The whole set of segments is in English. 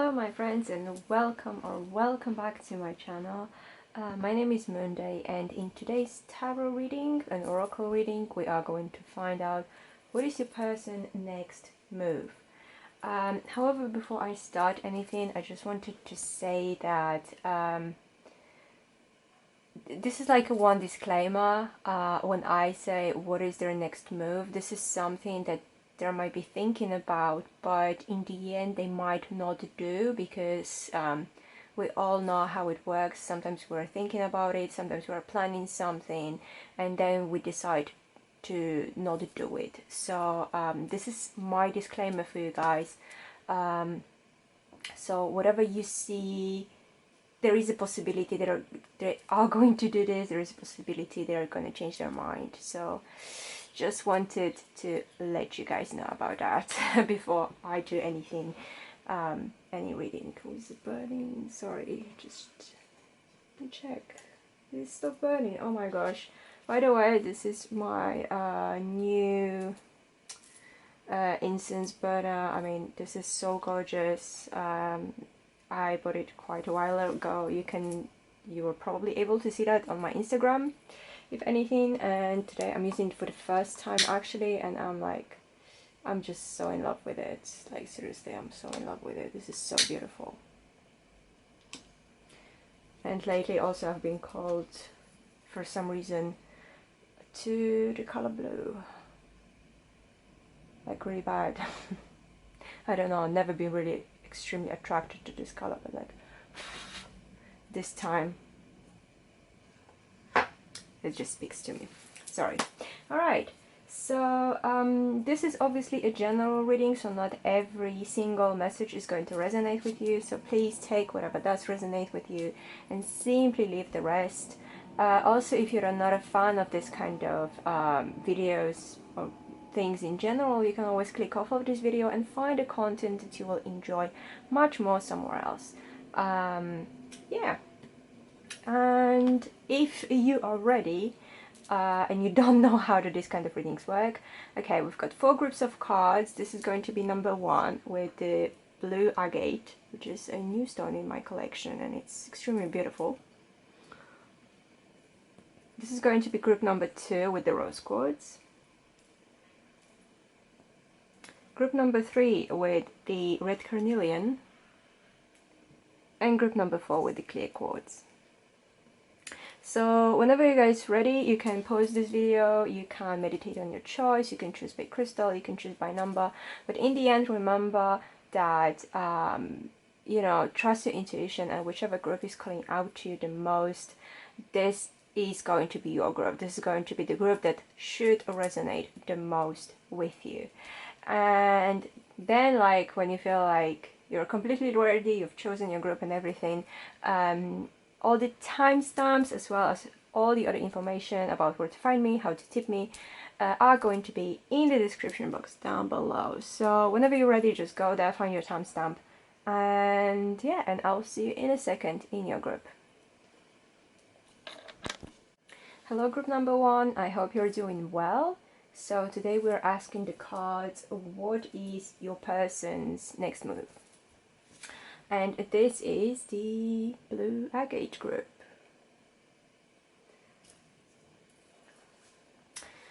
Hello my friends, and welcome back to my channel. My name is Moonday, and in today's tarot reading, an oracle reading, we are going to find out what is your person's next move. However, before I start anything, I just wanted to say that this is like a one disclaimer. When I say what is their next move, this is something that they might be thinking about, but in the end they might not do, because we all know how it works. Sometimes we're thinking about it, sometimes we're planning something, and then we decide to not do it. So this is my disclaimer for you guys. So whatever you see, there is a possibility that they are going to do this, there is a possibility they are going to change their mind. So just wanted to let you guys know about that before I do anything, any reading. Was it burning? Sorry, just check. Did it stop burning? Oh my gosh. By the way, this is my new incense burner. I mean, this is so gorgeous. I bought it quite a while ago. You were probably able to see that on my Instagram, if anything, and today I'm using it for the first time actually, and I'm just so in love with it. Like, seriously, I'm so in love with it. This is so beautiful. And lately also I've been called for some reason to the color blue, like really bad. I don't know, I've never been really extremely attracted to this color, but like this time it just speaks to me. Sorry. Alright, so this is obviously a general reading, so not every single message is going to resonate with you, so please take whatever does resonate with you and simply leave the rest. Also, if you're not a fan of this kind of videos or things in general, you can always click off of this video and find a content that you will enjoy much more somewhere else. Yeah. And if you are ready and you don't know how do these kind of readings work, okay, we've got 4 groups of cards. This is going to be number 1 with the blue agate, which is a new stone in my collection, and it's extremely beautiful. This is going to be group number 2 with the rose quartz. Group number 3 with the red carnelian, and group number 4 with the clear quartz. So whenever you guys ready, you can pause this video, you can meditate on your choice, you can choose by crystal, you can choose by number, but in the end remember that you know, trust your intuition, and whichever group is calling out to you the most, this is going to be your group. This is going to be the group that should resonate the most with you. And then, like, when you feel like you're completely ready, you've chosen your group and everything, all the timestamps as well as all the other information about where to find me, how to tip me, are going to be in the description box down below. So whenever you're ready, just go there, find your timestamp, and yeah, and I'll see you in a second in your group. Hello group number 1, I hope you're doing well. So today we're asking the cards, what is your person's next move? And this is the blue agate group.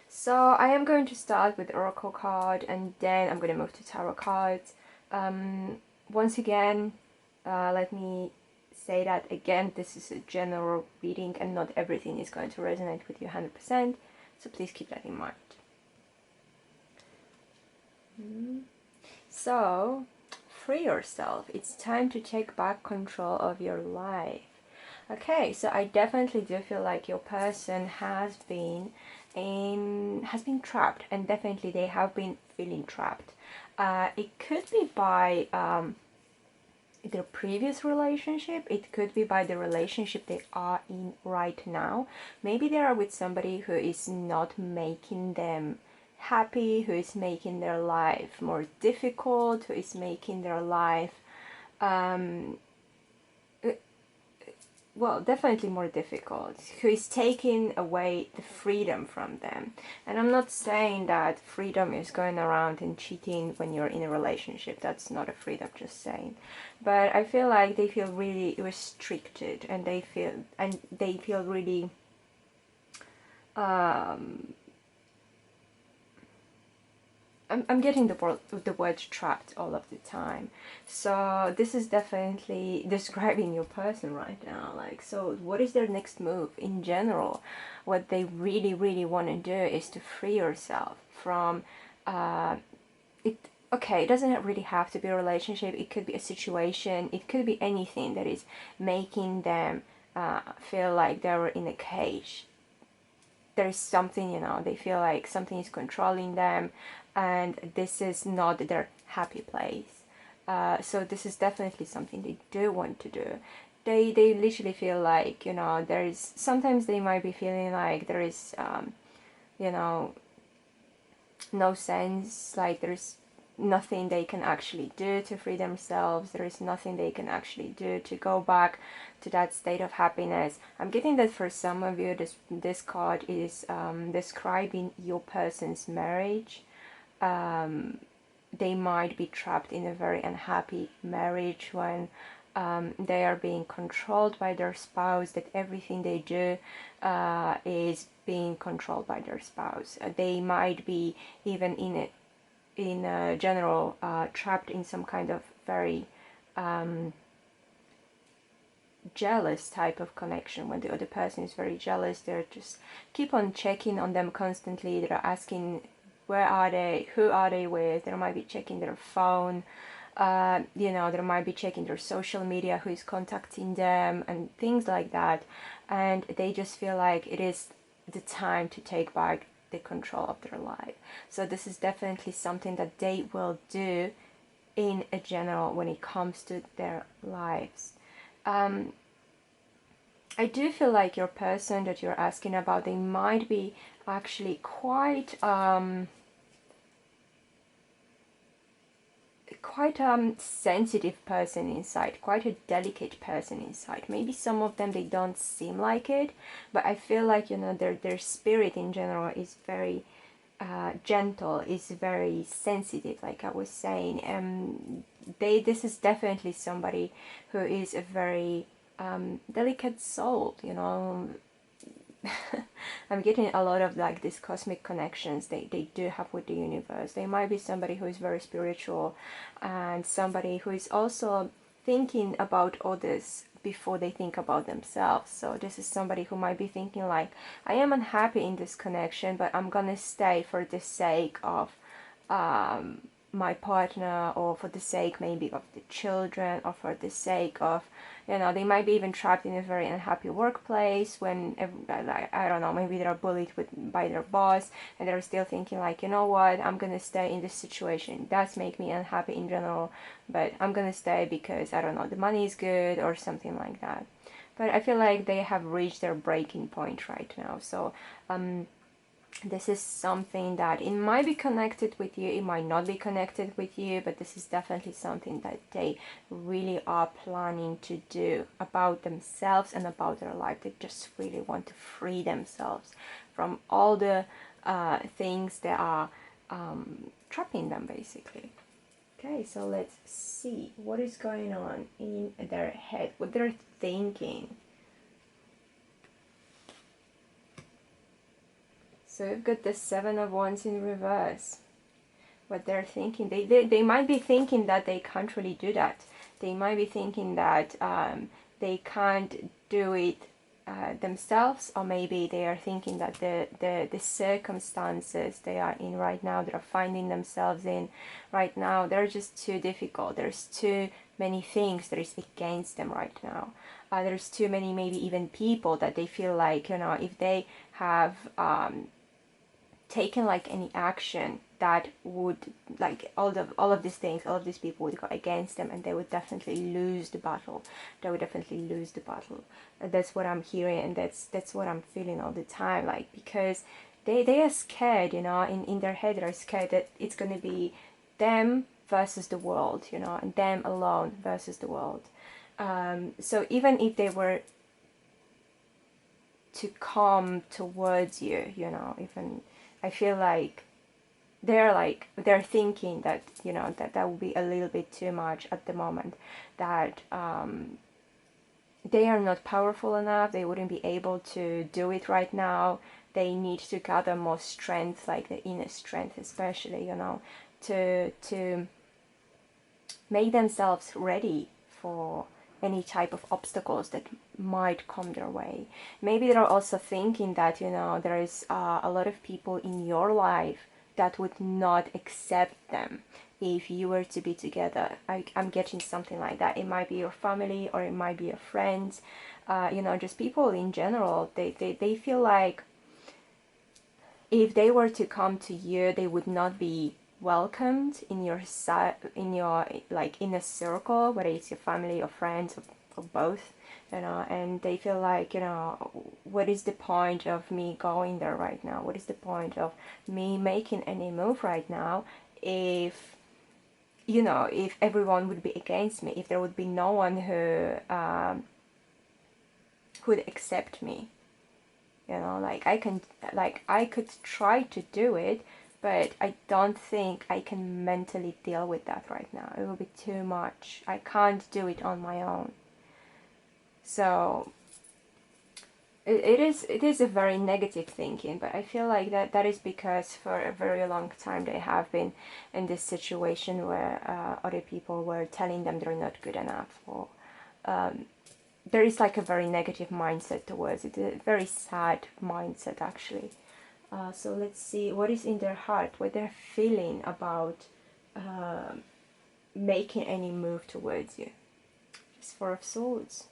So I am going to start with the oracle card, and then I'm going to move to tarot cards. Once again, let me say that again, this is a general reading and not everything is going to resonate with you 100%, so please keep that in mind. So, free yourself. It's time to take back control of your life. Okay, so I definitely do feel like your person has been trapped, and definitely they have been feeling trapped. It could be by their previous relationship, it could be by the relationship they are in right now. Maybe they are with somebody who is not making them happy, who is making their life more difficult, who is making their life well, definitely more difficult, who is taking away the freedom from them. And I'm not saying that freedom is going around and cheating when you're in a relationship. That's not a freedom, just saying. But I feel like they feel really restricted, and they feel really I'm getting the word trapped all of the time. So this is definitely describing your person right now. Like, so what is their next move in general? What they really, really want to do is to free yourself from it. Okay, it doesn't really have to be a relationship. It could be a situation. It could be anything that is making them feel like they were in a cage. There's something, they feel like something is controlling them, and this is not their happy place. So this is definitely something they do want to do. They literally feel like, there is, sometimes they might be feeling like there is, no sense, like there's nothing they can actually do to free themselves. There is nothing they can actually do to go back to that state of happiness. I'm getting that for some of you, this card is describing your person's marriage. They might be trapped in a very unhappy marriage when they are being controlled by their spouse, that everything they do is being controlled by their spouse. They might be even in general trapped in some kind of very jealous type of connection. When the other person is very jealous, they're just keep on checking on them constantly. They're asking, where are they, who are they with. They might be checking their phone, they might be checking their social media, who is contacting them and things like that. And they just feel like it is the time to take back the control of their life. So this is definitely something that they will do in a general when it comes to their lives. I do feel like your person that you're asking about, they might be actually quite sensitive person inside, quite a delicate person inside. Maybe some of them, they don't seem like it, but I feel like, their spirit in general is very gentle, is very sensitive, like I was saying. This is definitely somebody who is a very delicate soul, I'm getting a lot of like these cosmic connections they do have with the universe. They might be somebody who is very spiritual, and somebody who is also thinking about others before they think about themselves. So this is somebody who might be thinking like, I am unhappy in this connection, but I'm gonna stay for the sake of my partner, or for the sake maybe of the children, or for the sake of, they might be even trapped in a very unhappy workplace when, I don't know, maybe they're bullied by their boss, and they're still thinking like, you know what, I'm gonna stay in this situation. It does make me unhappy in general, but I'm gonna stay because, I don't know, the money is good or something like that. But I feel like they have reached their breaking point right now. So this is something that it might be connected with you, it might not be connected with you, but this is definitely something that they really are planning to do about themselves and about their life. They just really want to free themselves from all the things that are trapping them, basically. Okay, so let's see what is going on in their head, what they're thinking. So we've got the Seven of Wands in reverse. What they're thinking, they might be thinking that they can't really do that. They might be thinking that they can't do it themselves, or maybe they are thinking that the circumstances they are in right now, they're finding themselves in right now, they're just too difficult. There's too many things that is against them right now. There's too many, maybe even people that they feel like, if they have taken like any action, that would, like, all of these things, all of these people would go against them, and they would definitely lose the battle. They would definitely lose the battle. That's what I'm hearing, and that's what I'm feeling all the time. Like, because they are scared, in their head they're scared that it's gonna be them versus the world, and them alone versus the world. So even if they were to come towards you, you know. Even I feel like they're thinking that, you know, that will be a little bit too much at the moment, that they are not powerful enough, they wouldn't be able to do it right now. They need to gather more strength, like the inner strength especially, you know, to make themselves ready for any type of obstacles that might come their way. Maybe they're also thinking that, you know, there is a lot of people in your life that would not accept them if you were to be together. I'm getting something like that. It might be your family, or it might be your friends, you know, just people in general. They feel like if they were to come to you, they would not be welcomed in your like inner circle, whether it's your family or friends, or both, you know. And they feel like, you know, what is the point of me going there right now? What is the point of me making any move right now if, you know, if everyone would be against me, if there would be no one who would accept me? You know, like I could try to do it, but I don't think I can mentally deal with that right now. It will be too much. I can't do it on my own. So it is a very negative thinking, but I feel like that is because for a very long time they have been in this situation where other people were telling them they're not good enough, or there is like a very negative mindset towards it, a very sad mindset actually. So let's see what is in their heart, what they're feeling about making any move towards you. It's Four of Swords.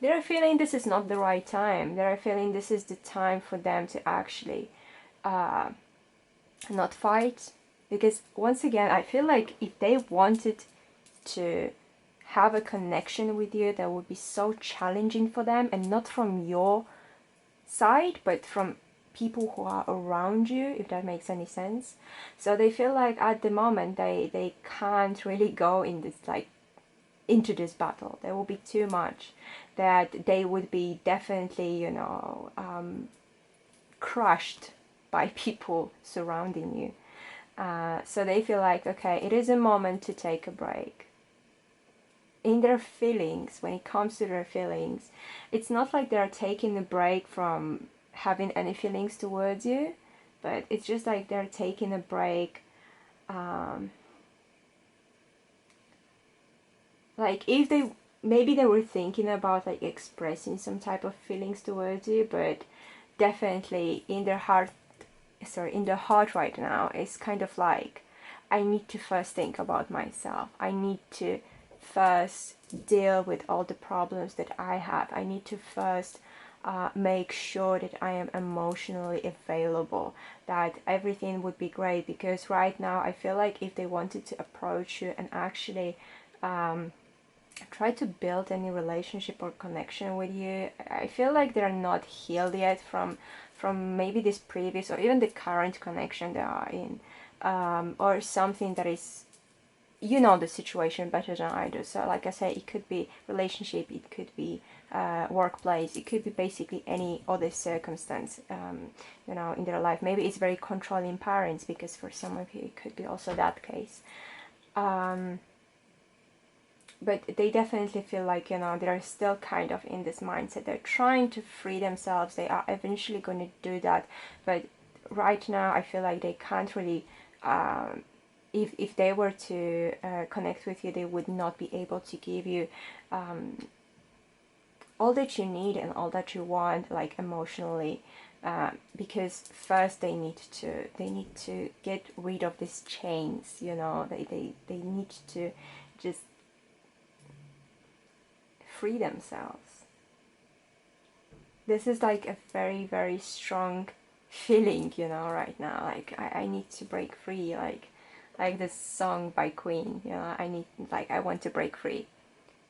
They're feeling this is not the right time. They're feeling this is the time for them to actually not fight. Because once again, I feel like if they wanted to have a connection with you, that would be so challenging for them, and not from your side, but from people who are around you, if that makes any sense. So they feel like at the moment they can't really go in this, like, into this battle. There will be too much, that they would be definitely, you know, crushed by people surrounding you. So they feel like, okay, it is a moment to take a break. In their feelings, when it comes to their feelings, it's not like they're taking a break from having any feelings towards you, but it's just like they're taking a break. Like if they, maybe they were thinking about like expressing some type of feelings towards you, but definitely in their heart, in their heart right now, it's kind of like, I need to first think about myself. I need to first deal with all the problems that I have. I need to first make sure that I am emotionally available, that everything would be great. Because right now I feel like if they wanted to approach you and actually try to build any relationship or connection with you, I feel like they're not healed yet from maybe this previous or even the current connection they are in, or something that is, you know, the situation better than I do. So like I say, it could be relationship, it could be workplace, it could be basically any other circumstance, you know, in their life. Maybe it's very controlling parents, because for some of you it could be also that case. But they definitely feel like, you know, they're still kind of in this mindset. They're trying to free themselves. They are eventually going to do that. But right now I feel like they can't really, if they were to connect with you, they would not be able to give you all that you need and all that you want, like emotionally, because first they need to get rid of these chains, you know. They need to just free themselves. This is like a very, very strong feeling, you know, right now. Like I need to break free, like this song by Queen, you know. I want to break free.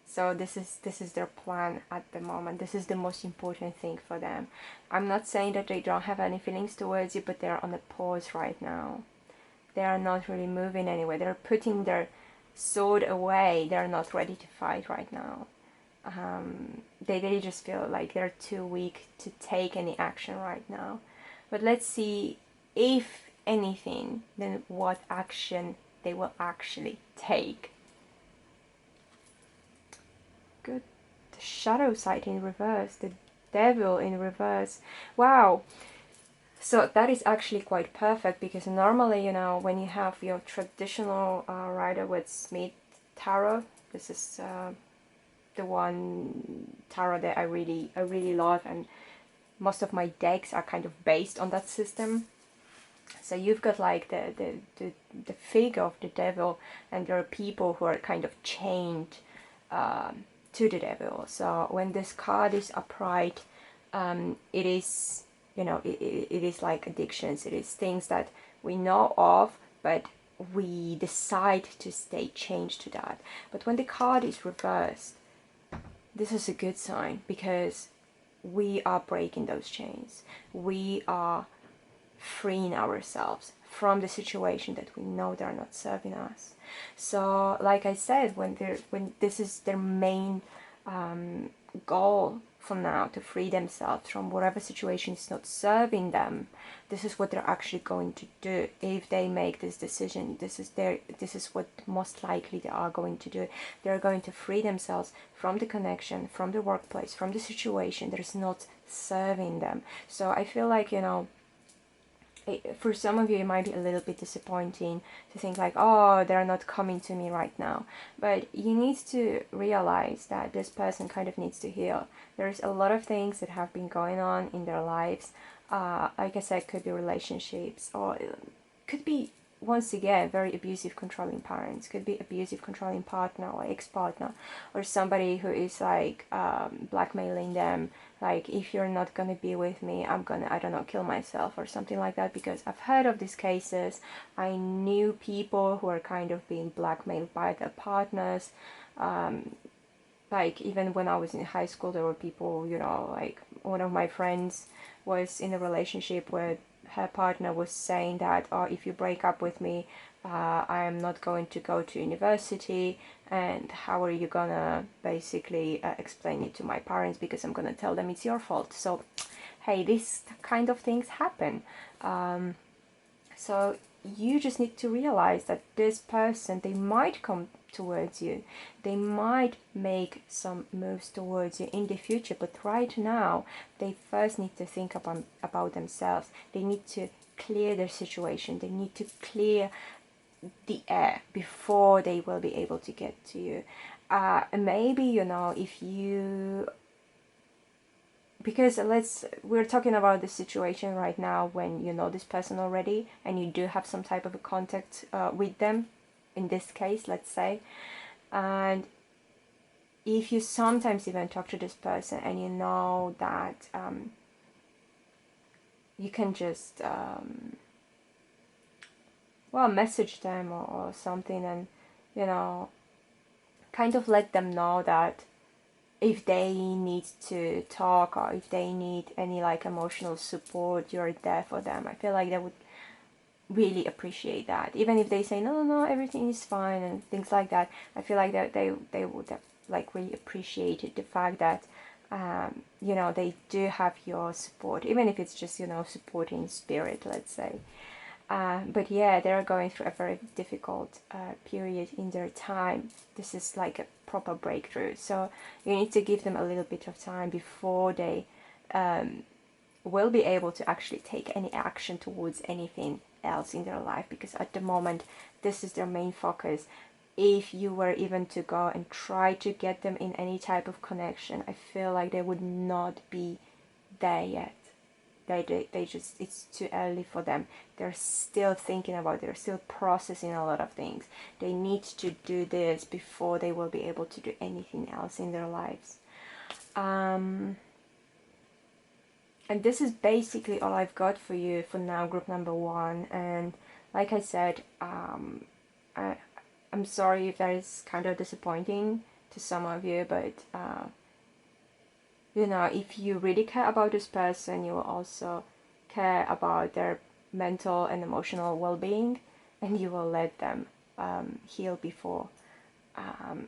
So this is their plan at the moment. This is the most important thing for them. I'm not saying that they don't have any feelings towards you, but they're on a pause right now. They are not really moving anywhere. They're putting their sword away. They're not ready to fight right now. They just feel like they're too weak to take any action right now. But let's see, if anything, then what action they will actually take. Good. The shadow side in reverse, the devil in reverse. Wow. So that is actually quite perfect, because normally, you know, when you have your traditional Rider-Waite-Smith tarot, this is the one tarot that I really love, and most of my decks are kind of based on that system. So you've got like the figure of the devil, and there are people who are kind of chained to the devil. So when this card is upright, it is, you know, it is like addictions. It is things that we know of, but we decide to stay chained to that. But when the card is reversed, this is a good sign, because we are breaking those chains. We are freeing ourselves from the situation that we know they're not serving us. So like I said, when this is their main goal for now, to free themselves from whatever situation is not serving them, this is what they're actually going to do. If they make this decision, this is what most likely they are going to do. They're going to free themselves from the connection, from the workplace, from the situation that is not serving them. So I feel like, you know, for some of you it might be a little bit disappointing to think like, oh, they're not coming to me right now. But you need to realize that this person kind of needs to heal. There's a lot of things that have been going on in their lives. Like I said, could be relationships, or could be, once again, very abusive, controlling parents, could be abusive, controlling partner or ex-partner, or somebody who is like blackmailing them, like, if you're not gonna be with me, I'm gonna, I don't know, kill myself or something like that. Because I've heard of these cases. I knew people who are kind of being blackmailed by their partners. Like, even when I was in high school, there were people, you know, like, one of my friends was in a relationship where her partner was saying that, oh, if you break up with me, I am not going to go to university, and how are you gonna basically explain it to my parents, because I'm gonna tell them it's your fault. So hey, these kind of things happen. So you just need to realize that this person, they might come towards you, they might make some moves towards you in the future, but right now they first need to think about themselves. They need to clear their situation, they need to clear the air before they will be able to get to you. Maybe, you know, if you, because we're talking about the situation right now when you know this person already and you do have some type of a contact with them, in this case, let's say. And if you sometimes even talk to this person and you know that you can just well, message them or something, and, you know, kind of let them know that if they need to talk, or if they need any like emotional support, you're there for them. I feel like they would really appreciate that. Even if they say no, everything is fine and things like that, I feel like that they would have, like, really appreciated the fact that you know, they do have your support, even if it's just, you know, supporting spirit, let's say. But yeah, they're going through a very difficult period in their time. This is like a proper breakthrough. So you need to give them a little bit of time before they will be able to actually take any action towards anything else in their life. Because at the moment, this is their main focus. If you were even to go and try to get them in any type of connection, I feel like they would not be there yet. They just, it's too early for them. They're still thinking about it. They're still processing a lot of things. They need to do this before they will be able to do anything else in their lives. And this is basically all I've got for you for now, group number 1. And like I said, I'm sorry if that is kind of disappointing to some of you, but you know, if you really care about this person, you will also care about their mental and emotional well-being, and you will let them heal before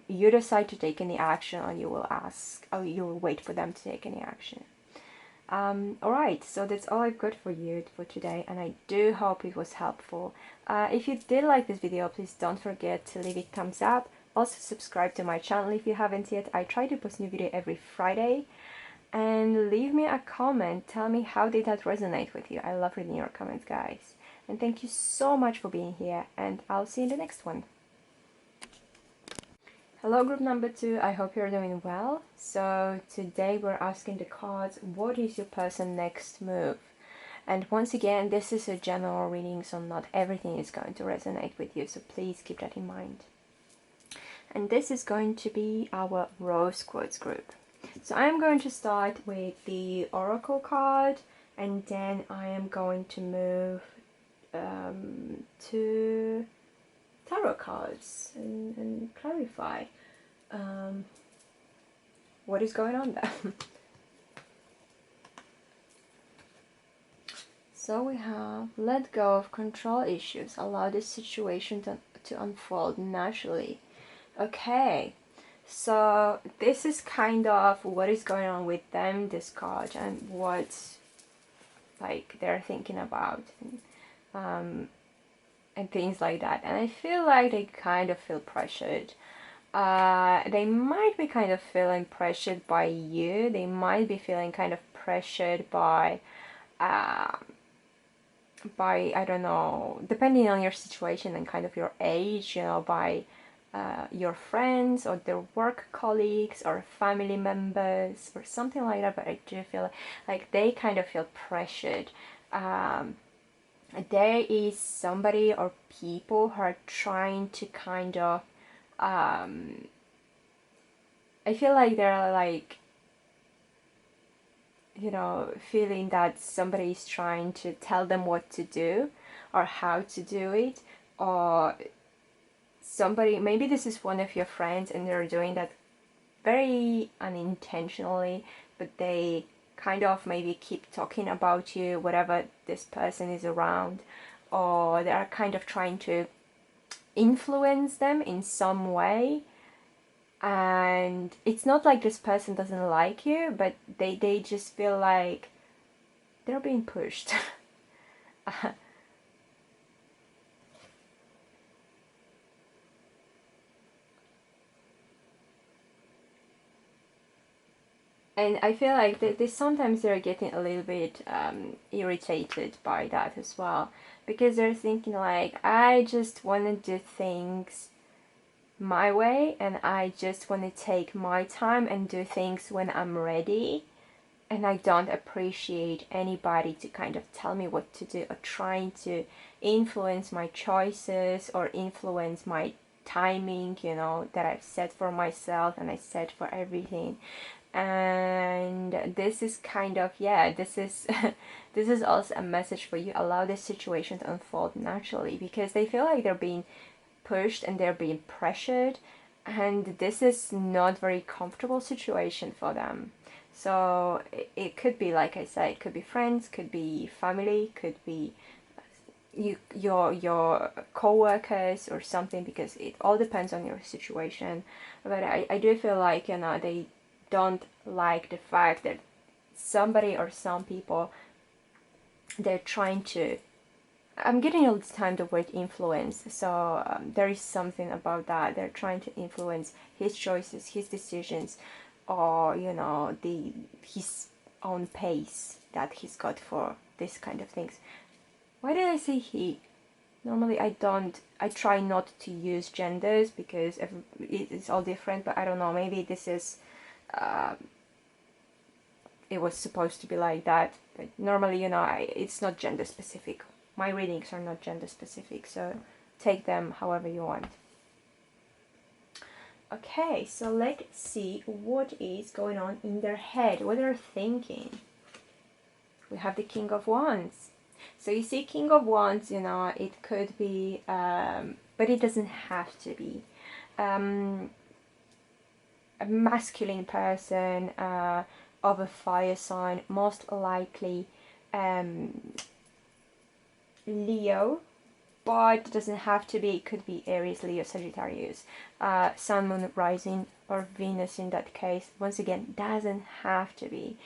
you decide to take any action, or you will ask, or you will wait for them to take any action. Alright, so that's all I've got for you for today, and I do hope it was helpful. If you did like this video, please don't forget to leave it a thumbs up. Also subscribe to my channel if you haven't yet. I try to post new video every Friday. And leave me a comment. Tell me, how did that resonate with you? I love reading your comments, guys. And thank you so much for being here, and I'll see you in the next one. Hello group number 2, I hope you're doing well. So today we're asking the cards, what is your person's next move? And once again, this is a general reading, so not everything is going to resonate with you, so please keep that in mind. And this is going to be our Rose Quartz group. So I'm going to start with the Oracle card, and then I am going to move to tarot cards and clarify what is going on there. So we have let go of control issues, allow this situation to unfold naturally. Okay, so this is kind of what is going on with them, this card, and what like they're thinking about, and things like that. And I feel like they kind of feel pressured. They might be kind of feeling pressured by you. They might be feeling kind of pressured by I don't know, depending on your situation and kind of your age, you know, by your friends or their work colleagues or family members or something like that. But I do feel like they kind of feel pressured. There is somebody or people who are trying to kind of I feel like they're like, you know, feeling that somebody is trying to tell them what to do or how to do it, or somebody, maybe this is one of your friends and they're doing that very unintentionally, but they kind of maybe keep talking about you whatever this person is around, or they're kind of trying to influence them in some way. And it's not like this person doesn't like you, but they just feel like they're being pushed. And I feel like they sometimes they're getting a little bit irritated by that as well, because they're thinking like, I just want to do things my way, and I just want to take my time and do things when I'm ready, and I don't appreciate anybody to kind of tell me what to do or trying to influence my choices or influence my timing, you know, that I've set for myself and I set for everything. And this is kind of, yeah, this is this is also a message for you. Allow this situation to unfold naturally, because they feel like they're being pushed and they're being pressured, and this is not very comfortable situation for them. So it could be, like I said, it could be friends, could be family, could be your co-workers or something, because it all depends on your situation. But I do feel like, you know, they don't like the fact that somebody or some people, they're trying to, I'm getting all the time the word influence, so there is something about that. They're trying to influence his choices, his decisions, or, you know, his own pace that he's got for this kind of things. Why did I say he? Normally I try not to use genders because it's all different, but I don't know, maybe this is, it was supposed to be like that, but normally, you know, it's not gender specific. My readings are not gender specific, so take them however you want. Okay, so let's see what is going on in their head, what they're thinking. We have the King of Wands. So you see, King of Wands, you know, it could be, but it doesn't have to be, a masculine person of a fire sign, most likely Leo, but it doesn't have to be. It could be Aries, Leo, Sagittarius, Sun, Moon, Rising, or Venus in that case. Once again, doesn't have to be.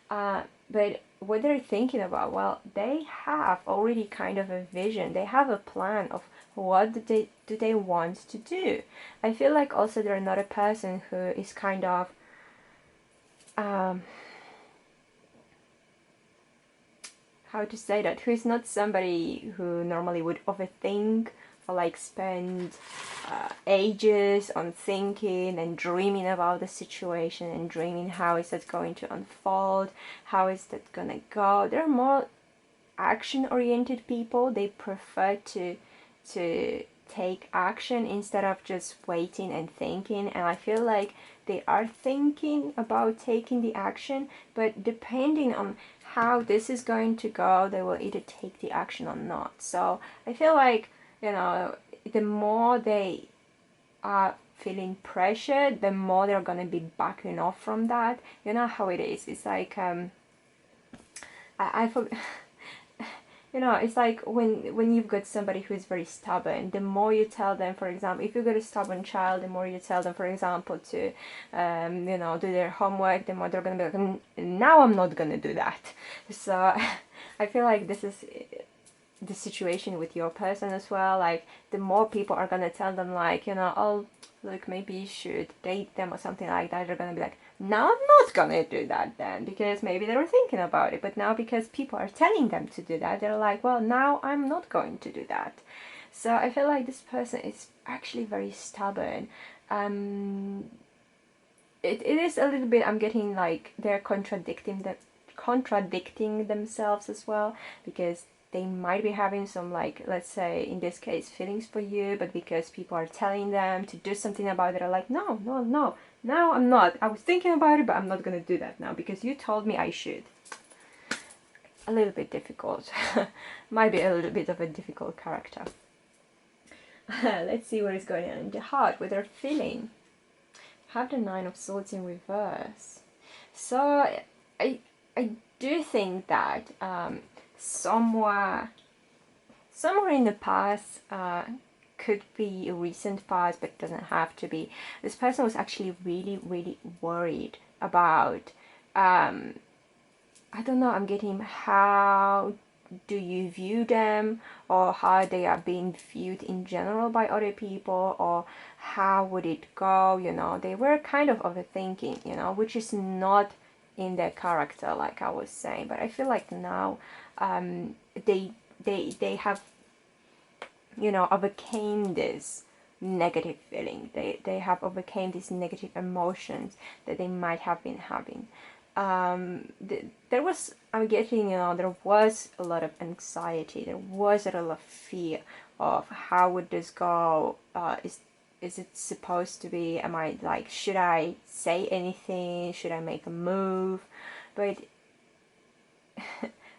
But what they're thinking about, well, they have already kind of a vision. They have a plan of what do they want to do. I feel like also they're not a person who is kind of how to say that, who is not somebody who normally would overthink or like spend ages on thinking and dreaming about the situation and dreaming how is that going to unfold, how is that gonna go. They're more action oriented people. They prefer to take action instead of just waiting and thinking, and I feel like they are thinking about taking the action, but depending on how this is going to go, they will either take the action or not. So I feel like, you know, the more they are feeling pressured, the more they're gonna be backing off from that. You know how it is. It's like I you know, it's like when you've got somebody who's very stubborn, the more you tell them, for example, if you've got a stubborn child, the more you tell them, for example, to you know, do their homework, the more they're gonna be like, now I'm not gonna do that. So I feel like this is the situation with your person as well. Like, the more people are gonna tell them, like, you know, oh, look, maybe you should date them or something like that, they're gonna be like, now I'm not gonna do that then, because maybe they were thinking about it, but now because people are telling them to do that, they're like, well, now I'm not going to do that. So I feel like this person is actually very stubborn. It is a little bit, I'm getting like they're contradicting themselves as well, because they might be having some, like, let's say in this case, feelings for you, but because people are telling them to do something about it, they're like, no, no, no, now I'm not. I was thinking about it, but I'm not gonna do that now because you told me I should. A little bit difficult. Might be a little bit of a difficult character. Let's see what is going on in the heart, what they're feeling. Have the Nine of Swords in reverse. So I do think that somewhere in the past, could be a recent past, but it doesn't have to be. This person was actually really, really worried about, I don't know, I'm getting, how do you view them, or how they are being viewed in general by other people, or how would it go, you know. They were kind of overthinking, you know, which is not in their character, like I was saying, but I feel like now they have, you know, overcame this negative feeling. They have overcame these negative emotions that they might have been having. There was, I'm getting, you know, there was a lot of anxiety. There was a lot of fear of how would this go. Is it supposed to be? Am I like, should I say anything? Should I make a move? But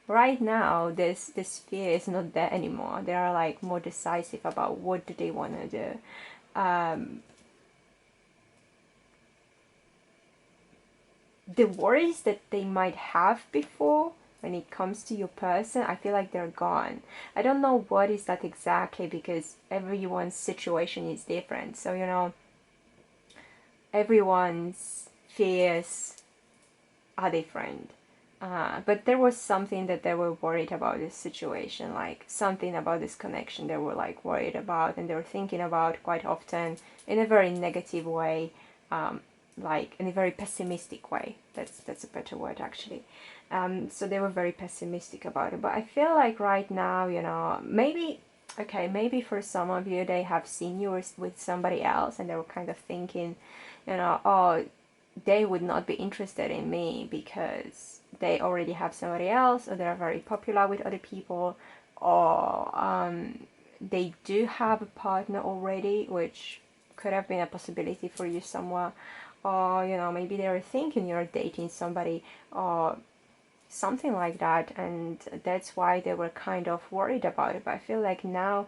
right now, this fear is not there anymore. They are like more decisive about what do they want to do. The worries that they might have before, when it comes to your person, I feel like they're gone. I don't know what is that exactly, because everyone's situation is different. So, you know, everyone's fears are different. But there was something that they were worried about this situation, like something about this connection they were like worried about, and they were thinking about quite often in a very negative way, like in a very pessimistic way. That's a better word actually. So they were very pessimistic about it. But I feel like right now, you know, maybe, okay, maybe for some of you, they have seen you with somebody else, and they were kind of thinking, you know, oh, they would not be interested in me because they already have somebody else, or they're very popular with other people, or they do have a partner already, which could have been a possibility for you somewhere, or, you know, maybe they were thinking you're dating somebody or something like that, and that's why they were kind of worried about it. But I feel like now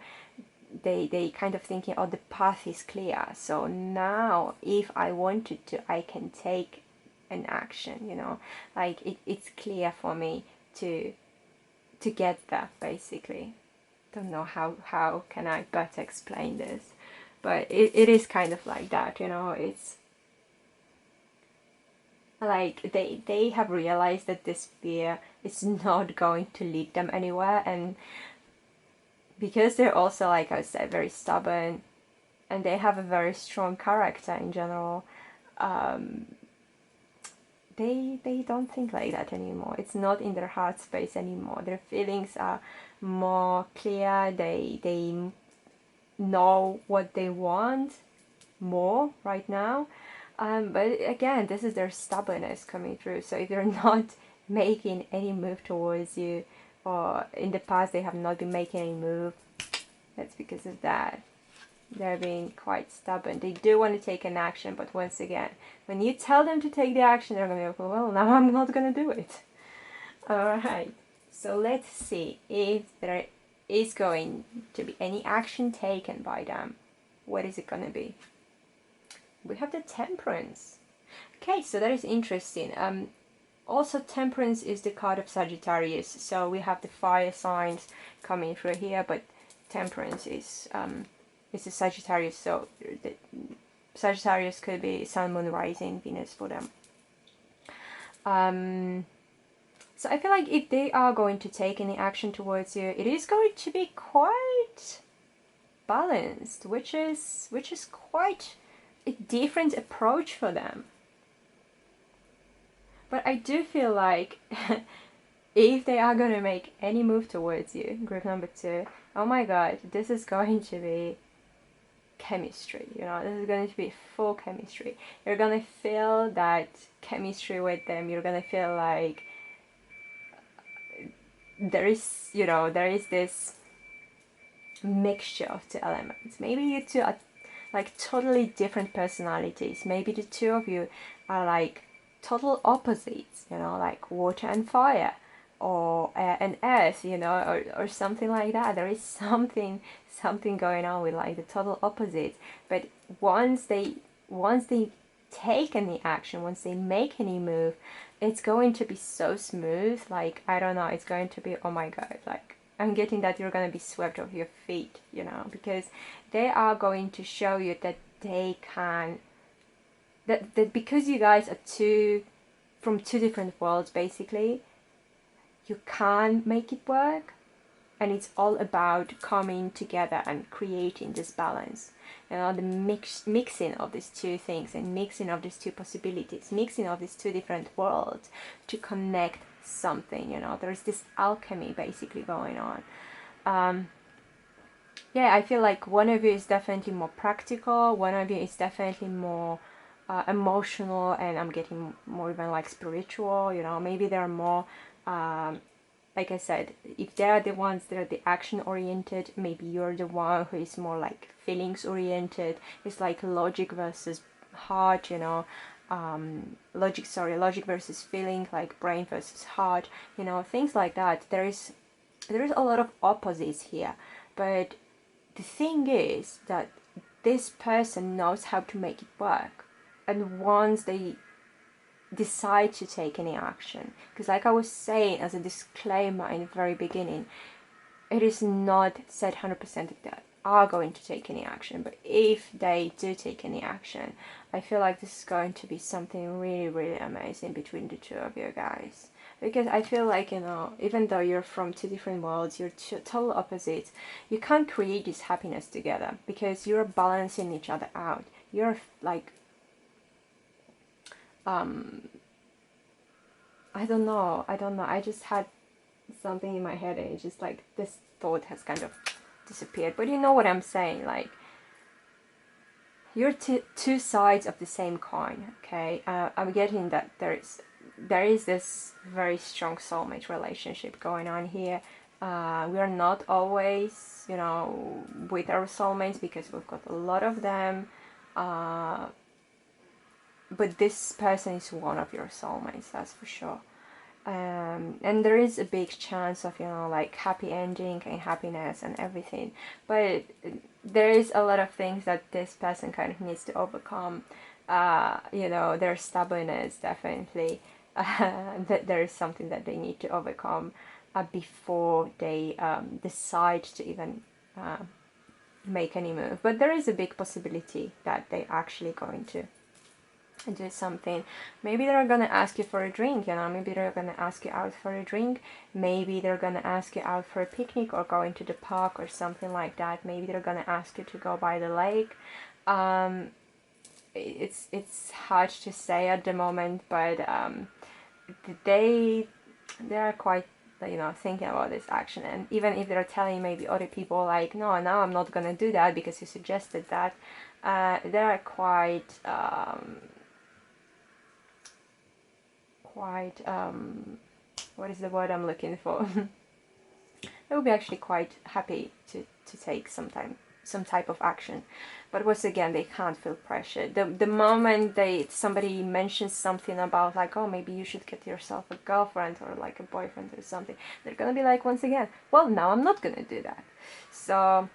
they kind of thinking, oh, the path is clear, so now if I wanted to, I can take an action, you know, like it's clear for me to get there, basically. don't know how can I better explain this, but it is kind of like that, you know. It's like they have realized that this fear is not going to lead them anywhere, and because they're also, like I said, very stubborn, and they have a very strong character in general, they don't think like that anymore. It's not in their heart space anymore. Their feelings are more clear. They know what they want more right now. But again, this is their stubbornness coming through. So if they're not making any move towards you, or in the past they have not been making any move, that's because of that. They're being quite stubborn. They do want to take an action, but once again, when you tell them to take the action, they're going to be like, well, now I'm not going to do it. Alright, so let's see if there is going to be any action taken by them. What is it going to be? We have the Temperance. Okay, so that is interesting. Also, Temperance is the card of Sagittarius, so we have the fire signs coming through here, but Temperance is a Sagittarius, so the Sagittarius could be Sun, Moon, Rising, Venus for them. So I feel like if they are going to take any action towards you, it is going to be quite balanced, which is quite a different approach for them. But I do feel like if they are going to make any move towards you, group number 2, oh my god, this is going to be chemistry, you know. This is going to be full chemistry. You're going to feel that chemistry with them. You're going to feel like there is, you know, there is this mixture of two elements. Maybe you two are like totally different personalities. Maybe the two of you are like total opposites, you know, like water and fire, or air and earth, you know, or something like that. There is something going on with like the total opposites. But once they take any action, once they make any move, it's going to be so smooth. Like, I don't know, it's going to be, oh my god, like I'm getting that you're going to be swept off your feet, you know, because they are going to show you that they can, that because you guys are from two different worlds, basically, you can make it work. And it's all about coming together and creating this balance. You know, the mixing of these two things, and mixing of these two possibilities, mixing of these two different worlds to connect something, you know. There's this alchemy basically going on. Yeah, I feel like one of you is definitely more practical, one of you is definitely more emotional, and I'm getting more even like spiritual, you know. Maybe they're more like I said, if they're the ones that are the action oriented, maybe you're the one who is more like feelings oriented. It's like logic versus heart, you know. Logic versus feeling, like brain versus heart, you know, things like that. There is a lot of opposites here, but the thing is that this person knows how to make it work, and once they decide to take any action, because like I was saying as a disclaimer in the very beginning, it is not said 100% that they are going to take any action, but if they do take any action, I feel like this is going to be something really, really amazing between the two of you guys. Because I feel like, you know, even though you're from two different worlds, you're total opposites, you can't create this happiness together because you're balancing each other out. You're like I don't know, I just had something in my head and it's just like this thought has kind of disappeared, but you know what I'm saying, like you're two sides of the same coin, okay? I'm getting that there is this very strong soulmate relationship going on here. We are not always, you know, with our soulmates because we've got a lot of them, but this person is one of your soulmates, that's for sure. And there is a big chance of, you know, like happy ending and happiness and everything, but there is a lot of things that this person kind of needs to overcome. You know, their stubbornness, definitely. That there is something that they need to overcome. before they decide to even make any move. But there is a big possibility that they're actually going to do something. Maybe they're gonna ask you for a drink, you know, maybe they're gonna ask you out for a drink, maybe they're gonna ask you out for a picnic or going to the park or something like that. Maybe they're gonna ask you to go by the lake. It's hard to say at the moment, but they are quite, you know, thinking about this action. And even if they're telling maybe other people like, no, now I'm not gonna do that because you suggested that, they're quite what is the word I'm looking for? They will be actually quite happy to take some type of action. But once again, they can't feel pressure. The moment somebody mentions something about like, oh, maybe you should get yourself a girlfriend or like a boyfriend or something, they're gonna be like, once again, well, now I'm not gonna do that. So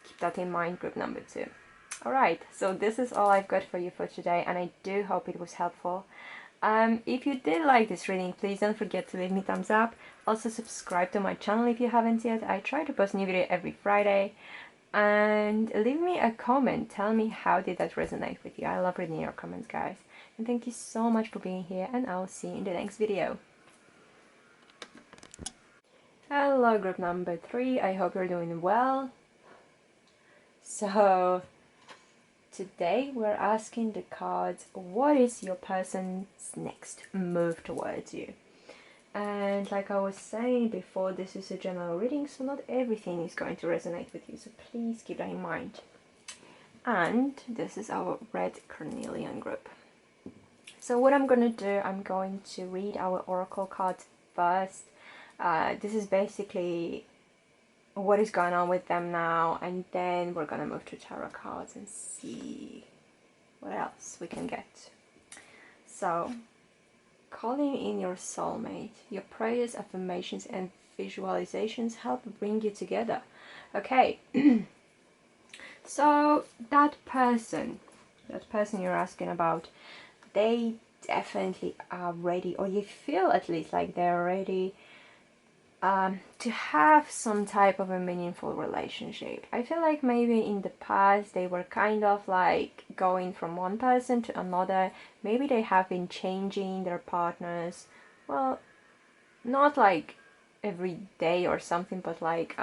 keep that in mind, group number 2. Alright, so this is all I've got for you for today, and I do hope it was helpful. If you did like this reading, please don't forget to leave me a thumbs up. Also subscribe to my channel if you haven't yet. I try to post new video every Friday. And leave me a comment. Tell me how did that resonate with you. I love reading your comments, guys. And thank you so much for being here, and I'll see you in the next video. Hello, group number 3. I hope you're doing well. So today we're asking the cards, what is your person's next move towards you? And like I was saying before, this is a general reading, so not everything is going to resonate with you, so please keep that in mind. And this is our Red Carnelian group. So what I'm going to do, I'm going to read our oracle cards first. This is basically what is going on with them now, and then we're going to move to tarot cards and see what else we can get. So, calling in your soulmate. Your prayers, affirmations and visualizations help bring you together. Okay, so that person you're asking about, they definitely are ready, or you feel at least like they're ready to have some type of a meaningful relationship. I feel like maybe in the past they were kind of like going from one person to another. Maybe they have been changing their partners. Well, not like every day or something, but like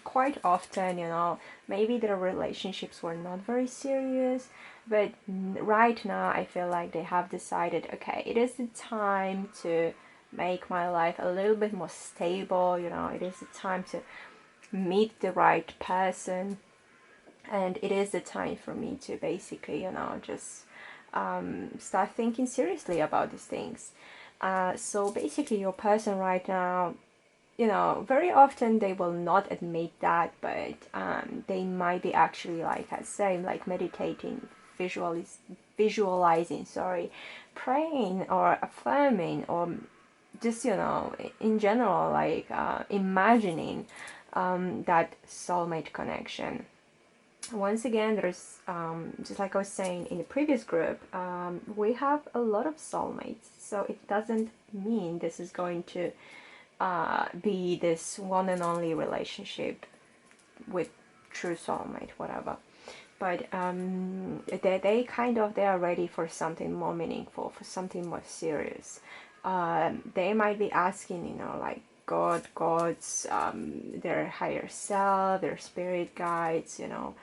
quite often, you know. Maybe their relationships were not very serious, but right now I feel like they have decided, okay, it is the time to make my life a little bit more stable, you know. It is the time to meet the right person, and it is the time for me to basically, you know, just start thinking seriously about these things. So basically your person right now, you know, very often they will not admit that, but they might be actually, like I say, like meditating, visualizing, praying or affirming, or just, you know, in general, like imagining that soulmate connection. Once again, there's just like I was saying in the previous group, we have a lot of soulmates, so it doesn't mean this is going to be this one and only relationship with true soulmate, whatever. But they are ready for something more meaningful, for something more serious. They might be asking, you know, like gods, their higher self, their spirit guides, you know,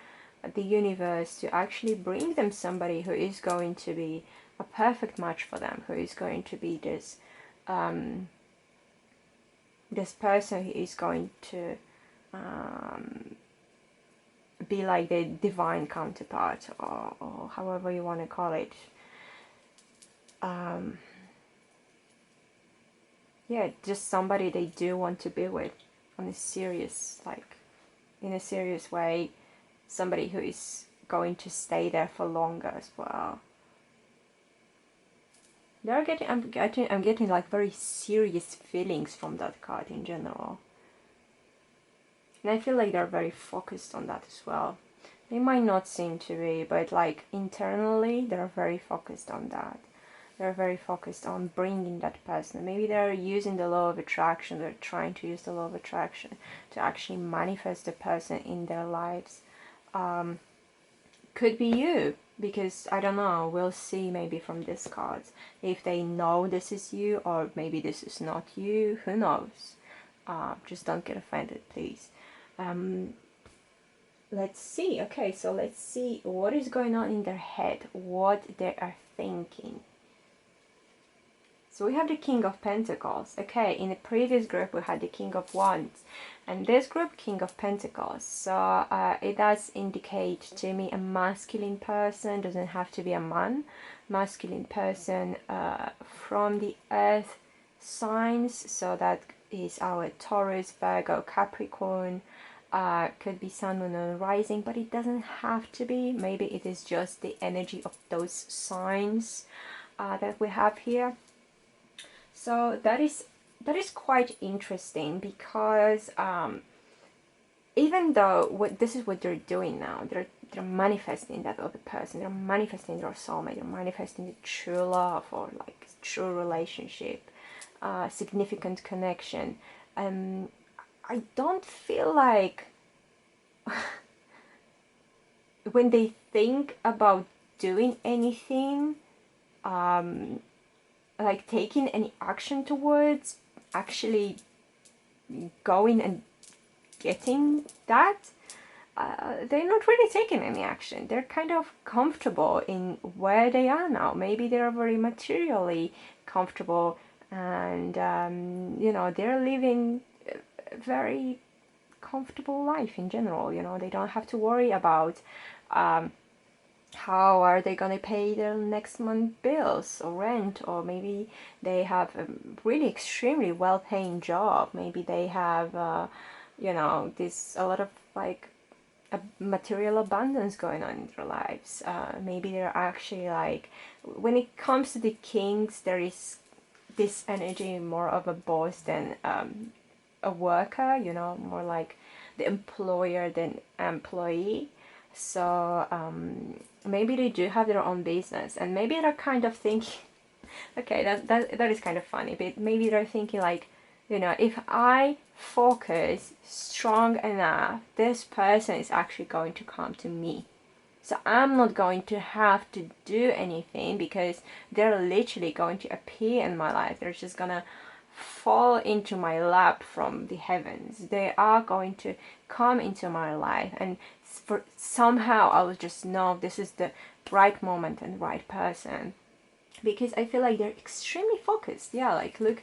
the universe, to actually bring them somebody who is going to be a perfect match for them, who is going to be this this person who is going to be like the divine counterpart, or however you want to call it. Yeah, just somebody they do want to be with on a serious, like, in a serious way. Somebody who is going to stay there for longer as well. I'm getting like very serious feelings from that card in general. And I feel like they're very focused on that as well. They might not seem to be, but like internally they're very focused on that. They're very focused on bringing that person. Maybe they're using the law of attraction. They're trying to use the law of attraction to actually manifest the person in their lives. Could be you, because I don't know, we'll see maybe from these cards if they know this is you, or maybe this is not you. Who knows? Just don't get offended, please. Let's see. Okay, so let's see what is going on in their head, what they are thinking. So we have the King of Pentacles. Okay, in the previous group we had the King of Wands, and this group, King of Pentacles. So it does indicate to me a masculine person, doesn't have to be a man, masculine person from the earth signs. So that is our Taurus, Virgo, Capricorn, could be Sun, Moon, and Rising, but it doesn't have to be. Maybe it is just the energy of those signs that we have here. So that is quite interesting, because even though this is what they're doing now, they're manifesting that other person, they're manifesting their soulmate, they're manifesting the true love, or like true relationship, significant connection. I don't feel like when they think about doing anything, like taking any action towards actually going and getting that, they're not really taking any action. They're kind of comfortable in where they are now. Maybe they're very materially comfortable, and you know, they're living a very comfortable life in general. You know, they don't have to worry about how are they going to pay their next month bills or rent, or maybe they have a really extremely well-paying job. Maybe they have you know, this a lot of like a material abundance going on in their lives. Maybe they're actually like, when it comes to the kings, there is this energy more of a boss than a worker, you know, more like the employer than employee. So maybe they do have their own business, and maybe they're kind of thinking, okay, that is kind of funny, but maybe they're thinking like, you know, if I focus strong enough, this person is actually going to come to me. So I'm not going to have to do anything, because they're literally going to appear in my life. They're just gonna fall into my lap from the heavens. They are going to come into my life, and for somehow I will just know this is the right moment and right person, because I feel like they're extremely focused. Yeah, like look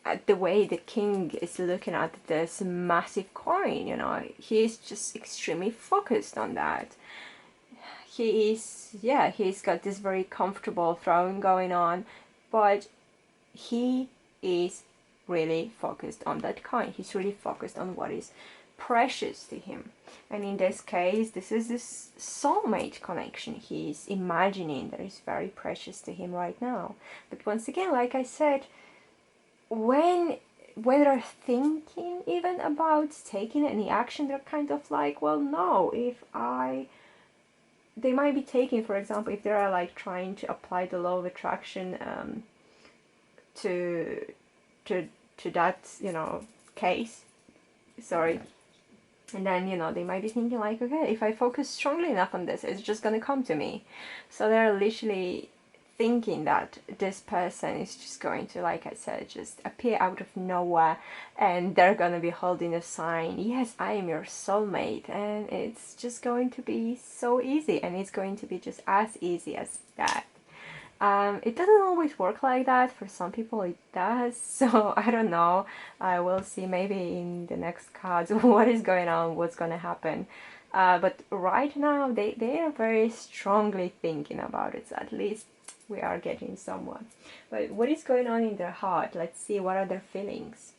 at the way the king is looking at this massive coin, you know, he's just extremely focused on that. He is, yeah, he's got this very comfortable throne going on, but he is really focused on that coin. He's really focused on what is precious to him. And in this case, this is this soulmate connection he's imagining that is very precious to him right now. But once again, like I said, when they're thinking even about taking any action, they're kind of like, well, no, they might be taking, for example, if they're like trying to apply the law of attraction to that, you know, case, sorry, and then, you know, they might be thinking like, okay, if I focus strongly enough on this, it's just gonna come to me. So they're literally thinking that this person is just going to, like I said, just appear out of nowhere, and they're gonna be holding a sign, yes, I am your soulmate, and it's just going to be so easy, and it's going to be just as easy as that. It doesn't always work like that. For some people it does, so I don't know. I will see maybe in the next cards what is going on, what's going to happen. But right now they are very strongly thinking about it, so at least we are getting somewhere. But what is going on in their heart? Let's see, what are their feelings?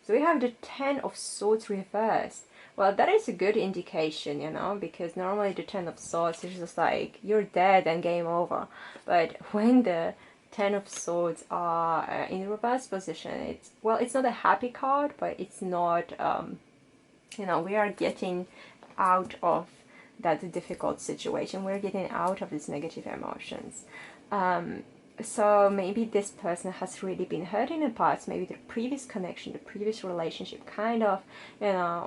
So we have the Ten of Swords reversed. Well, that is a good indication, you know, because normally the Ten of Swords is just like, you're dead and game over. But when the Ten of Swords are in reverse position, it's not a happy card, but it's not, you know, we are getting out of that difficult situation. We're getting out of these negative emotions. So maybe this person has really been hurt in the past. Maybe the previous connection, the previous relationship kind of,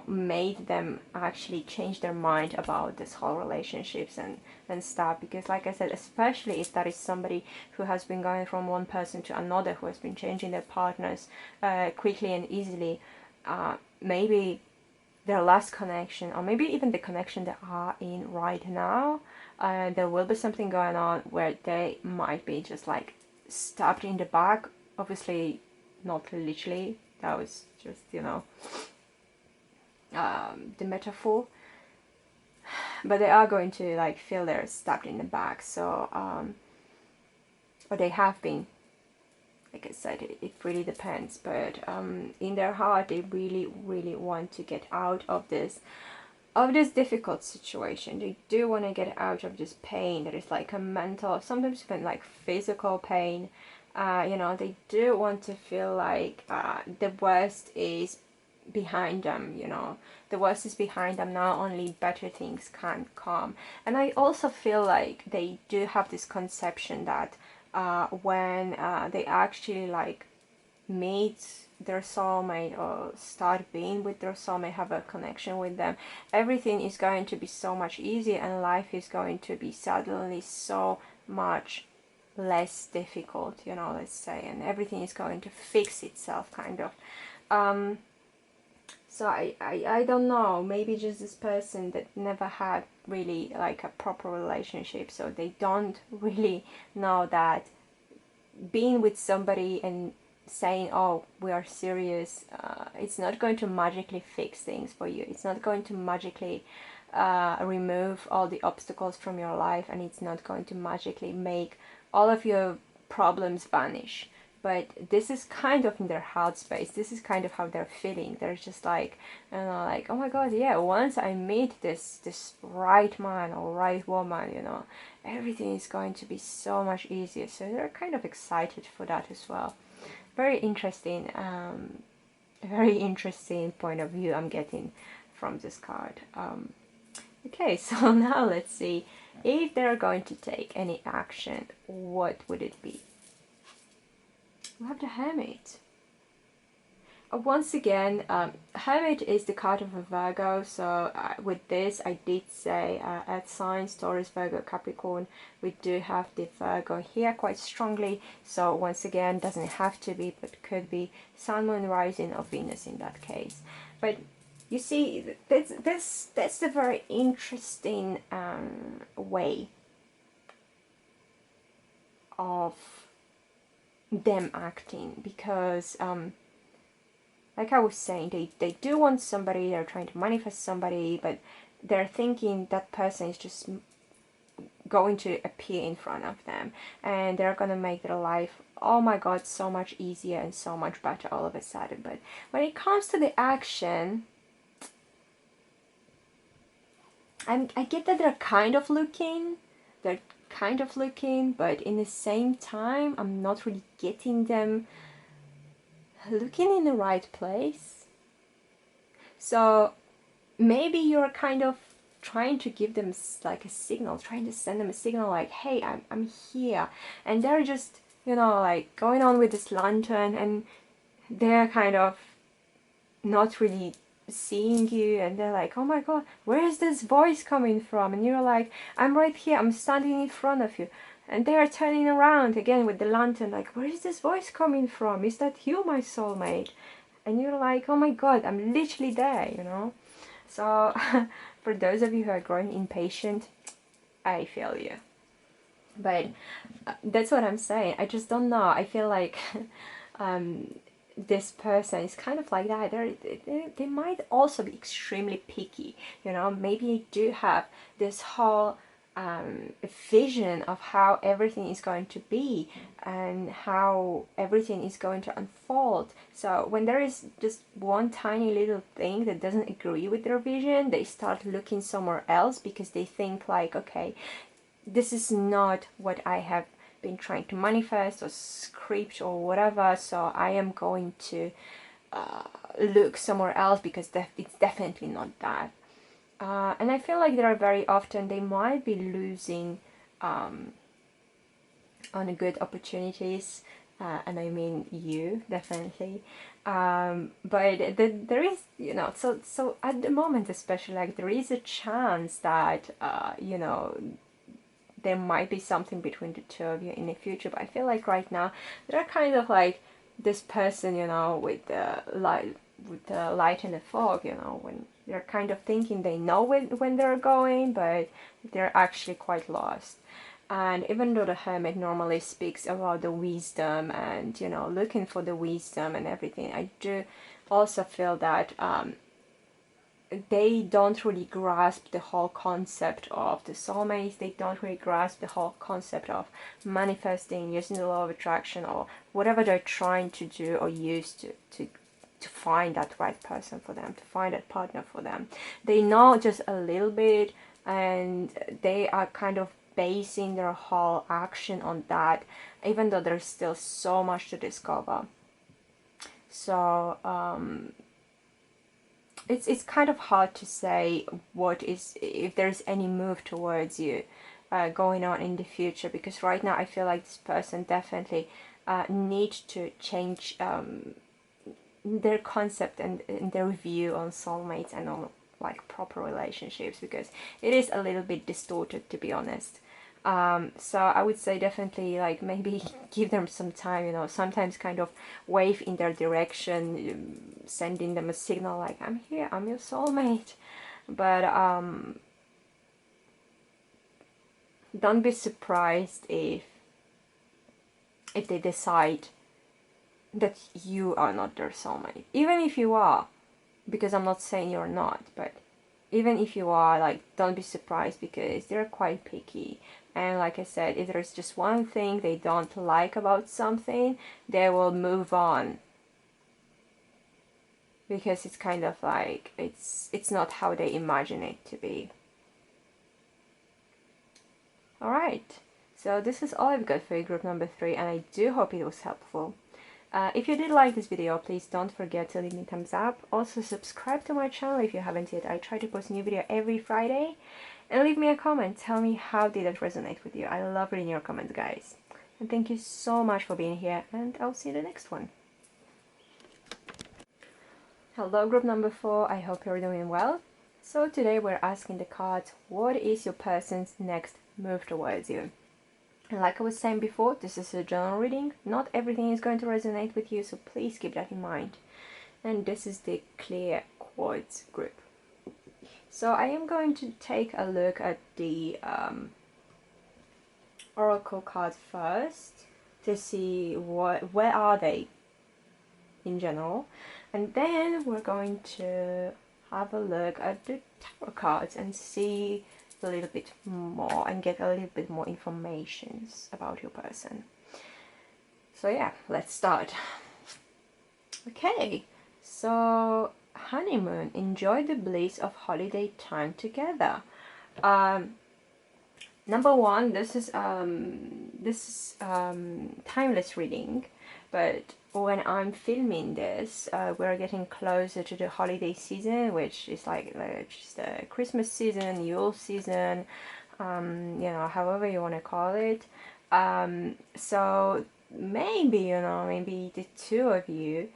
made them actually change their mind about this whole relationships and stuff. Because like I said, especially if that is somebody who has been going from one person to another, who has been changing their partners quickly and easily, maybe their last connection, or maybe even the connection they are in right now, there will be something going on where they might be just like stabbed in the back. Obviously, not literally. That was just, the metaphor. But they are going to like feel they're stabbed in the back. So, or they have been. Like I said, it really depends. But in their heart, they really, really want to get out of this difficult situation. They do want to get out of this pain that is like a mental, sometimes even like physical pain. They do want to feel like the worst is behind them. The worst is behind them now, only better things can come. And I also feel like they do have this conception that when they actually like meet their soulmate or start being with their soulmate, have a connection with them, everything is going to be so much easier, and life is going to be suddenly so much less difficult, let's say, and everything is going to fix itself, kind of. So I don't know, maybe just this person that never had really like a proper relationship, so they don't really know that being with somebody and saying, oh, we are serious, it's not going to magically fix things for you. It's not going to magically remove all the obstacles from your life, and it's not going to magically make all of your problems vanish. But this is kind of in their heart space. This is kind of how they're feeling. They're just like, like, oh my god, yeah, once I meet this right man or right woman, everything is going to be so much easier. So they're kind of excited for that as well. Very interesting, very interesting point of view I'm getting from this card. Okay, so now let's see if they're going to take any action. What would it be? We have the Hermit. Once again, Hermit is the card of a Virgo, so with this I did say at signs, Taurus, Virgo, Capricorn, we do have the Virgo here quite strongly, so once again, doesn't have to be, but could be Sun, Moon, Rising, or Venus in that case. But you see, that's a very interesting way of them acting, because like I was saying, they do want somebody, they're trying to manifest somebody, but they're thinking that person is just going to appear in front of them, and they're gonna make their life, oh my god, so much easier and so much better all of a sudden. But when it comes to the action, I get that they're kind of looking, but in the same time, I'm not really getting them looking in the right place. So maybe you're kind of trying to give them like a signal, trying to send them a signal like, hey, I'm here. And they're just, like going on with this lantern, and they're kind of not really seeing you, and they're like, oh my god, where is this voice coming from? And you're like, I'm right here, I'm standing in front of you. And they are turning around again with the lantern, like, where is this voice coming from? Is that you, my soulmate? And you're like, oh my god, I'm literally there, So for those of you who are growing impatient, I feel you. But that's what I'm saying. I just don't know. I feel like this person is kind of like that. They might also be extremely picky. Maybe you do have this whole vision of how everything is going to be and how everything is going to unfold. So when there is just one tiny little thing that doesn't agree with their vision, they start looking somewhere else, because they think like, okay, this is not what I have been trying to manifest or script or whatever, so I am going to look somewhere else, because it's definitely not that. And I feel like there are very often they might be losing on good opportunities, and I mean you definitely. But there is, you know, so at the moment especially, like there is a chance that you know, there might be something between the two of you in the future. But I feel like right now they're kind of like this person, you know, with the light and the fog, you know, when they're kind of thinking they know when they're going, but they're actually quite lost. And even though the hermit normally speaks about the wisdom and, you know, looking for the wisdom and everything, I do also feel that they don't really grasp the whole concept of the soulmates. They don't really grasp the whole concept of manifesting, using the law of attraction, or whatever they're trying to do or use to find that right person for them, to find that partner for them. They know just a little bit, and they are kind of basing their whole action on that, even though there's still so much to discover. So it's kind of hard to say what is, if there's any move towards you going on in the future, because right now I feel like this person definitely needs to change their concept and their view on soulmates and on like proper relationships, because it is a little bit distorted, to be honest. So I would say definitely like maybe give them some time, you know, sometimes kind of wave in their direction, sending them a signal like, I'm here, I'm your soulmate. But don't be surprised if they decide that you are not their soulmate. Even if you are, because I'm not saying you're not, but even if you are, like, don't be surprised, because they're quite picky. And like I said, if there's just one thing they don't like about something, they will move on, because it's kind of like it's not how they imagine it to be. Alright, so this is all I've got for you, group number 3, and I do hope it was helpful. If you did like this video, please don't forget to leave me a thumbs up. Also subscribe to my channel if you haven't yet. I try to post a new video every Friday. And leave me a comment. Tell me how did it resonate with you. I love reading your comments, guys. And thank you so much for being here, and I'll see you in the next one. Hello, group number 4. I hope you're doing well. So today we're asking the cards, what is your person's next move towards you? And like I was saying before, this is a general reading. Not everything is going to resonate with you, so please keep that in mind. And this is the clear quartz group. So I am going to take a look at the oracle cards first to see where are they in general, and then we're going to have a look at the tarot cards and see a little bit more and get a little bit more information about your person. So yeah, let's start. Okay, so honeymoon, enjoy the bliss of holiday time together. Number one, this is timeless reading, but when I'm filming this, we're getting closer to the holiday season, which is like just the Christmas season, Yule season, you know, however you want to call it. So maybe, you know, maybe the two of you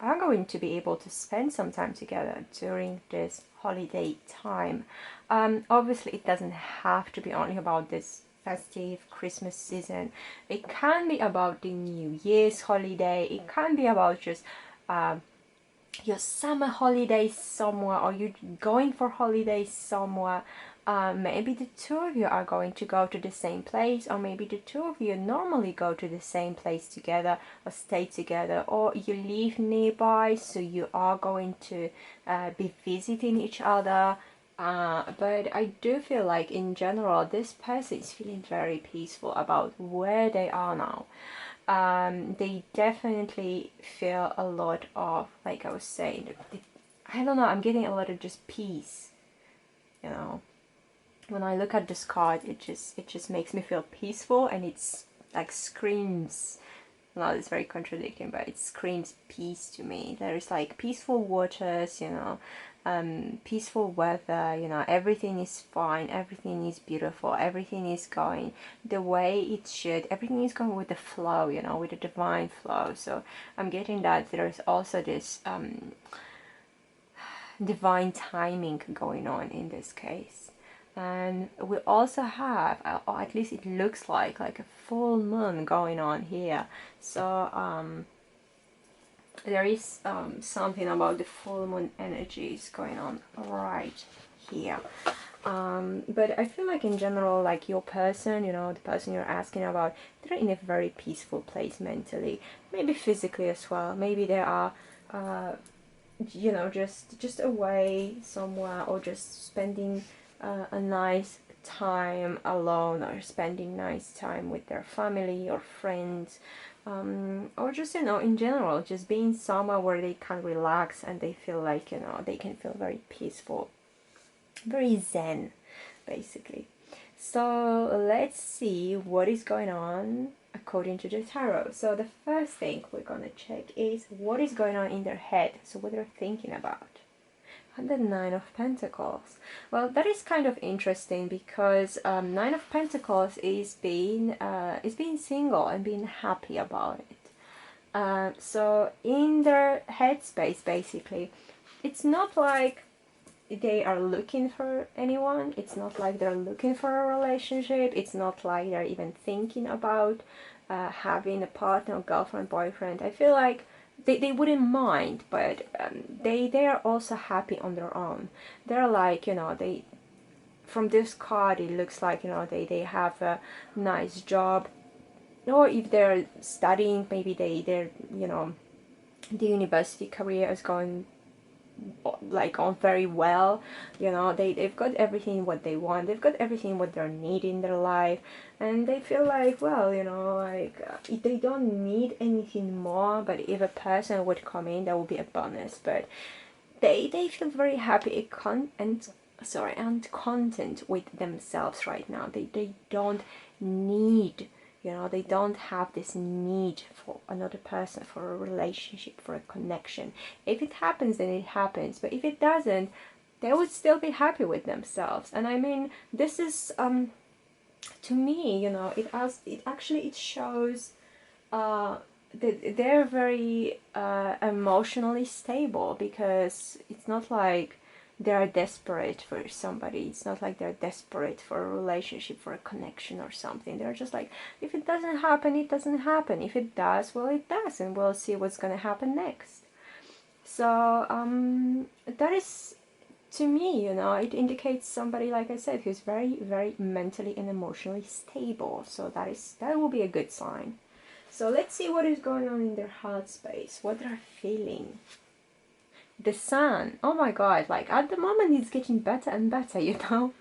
are going to be able to spend some time together during this holiday time. Obviously, it doesn't have to be only about this festive Christmas season. It can be about the New Year's holiday. It can be about just your summer holidays somewhere, or you going for holidays somewhere. Maybe the two of you are going to go to the same place, or maybe the two of you normally go to the same place together or stay together, or you live nearby, so you are going to be visiting each other. But I do feel like in general this person is feeling very peaceful about where they are now. They definitely feel a lot of, like I was saying, I don't know, I'm getting a lot of just peace, you know. When I look at this card, it just makes me feel peaceful, and it's like screams, well, it's very contradicting, but it screams peace to me. There's like peaceful waters, you know, peaceful weather, you know, everything is fine, everything is beautiful, everything is going the way it should, everything is going with the flow, you know, with the divine flow. So I'm getting that there's also this divine timing going on in this case. And we also have, or at least it looks like a full moon going on here. So there is something about the full moon energies going on right here. But I feel like in general, like your person, you know, the person you're asking about, they're in a very peaceful place mentally, maybe physically as well. Maybe they are you know, just away somewhere, or just spending a nice time alone, or spending nice time with their family or friends, or just, you know, in general, just being somewhere where they can relax and they feel like, you know, they can feel very peaceful, very zen, basically. So let's see what is going on according to the tarot. So the first thing we're gonna check is what is going on in their head, so what they're thinking about. And the Nine of Pentacles. Well, that is kind of interesting because Nine of Pentacles is being single and being happy about it. So in their headspace, basically, it's not like they are looking for anyone. It's not like they're looking for a relationship. It's not like they're even thinking about having a partner, girlfriend, boyfriend. I feel like they wouldn't mind, but they are also happy on their own. They're like, you know, they, from this card it looks like, you know, they have a nice job, or if they're studying, maybe they're, you know, the university career is going like on very well, you know, they've got everything what they want, they've got everything what they need in their life, and they feel like, well, you know, like they don't need anything more, but if a person would come in, that would be a bonus. But they feel very happy and content with themselves right now. They don't need, you know, they don't have this need for another person, for a relationship, for a connection. If it happens, then it happens. But if it doesn't, they would still be happy with themselves. And I mean, this is, to me, you know, it shows that they're very emotionally stable, because it's not like they're desperate for somebody. It's not like they're desperate for a relationship, for a connection or something. They're just like, if it doesn't happen, it doesn't happen. If it does, well, it does, and we'll see what's gonna happen next. So that is, to me, you know, it indicates somebody, like I said, who's very, very mentally and emotionally stable. So that will be a good sign. So let's see what is going on in their heart space, what they're feeling. The Sun. Oh my god, like at the moment it's getting better and better, you know.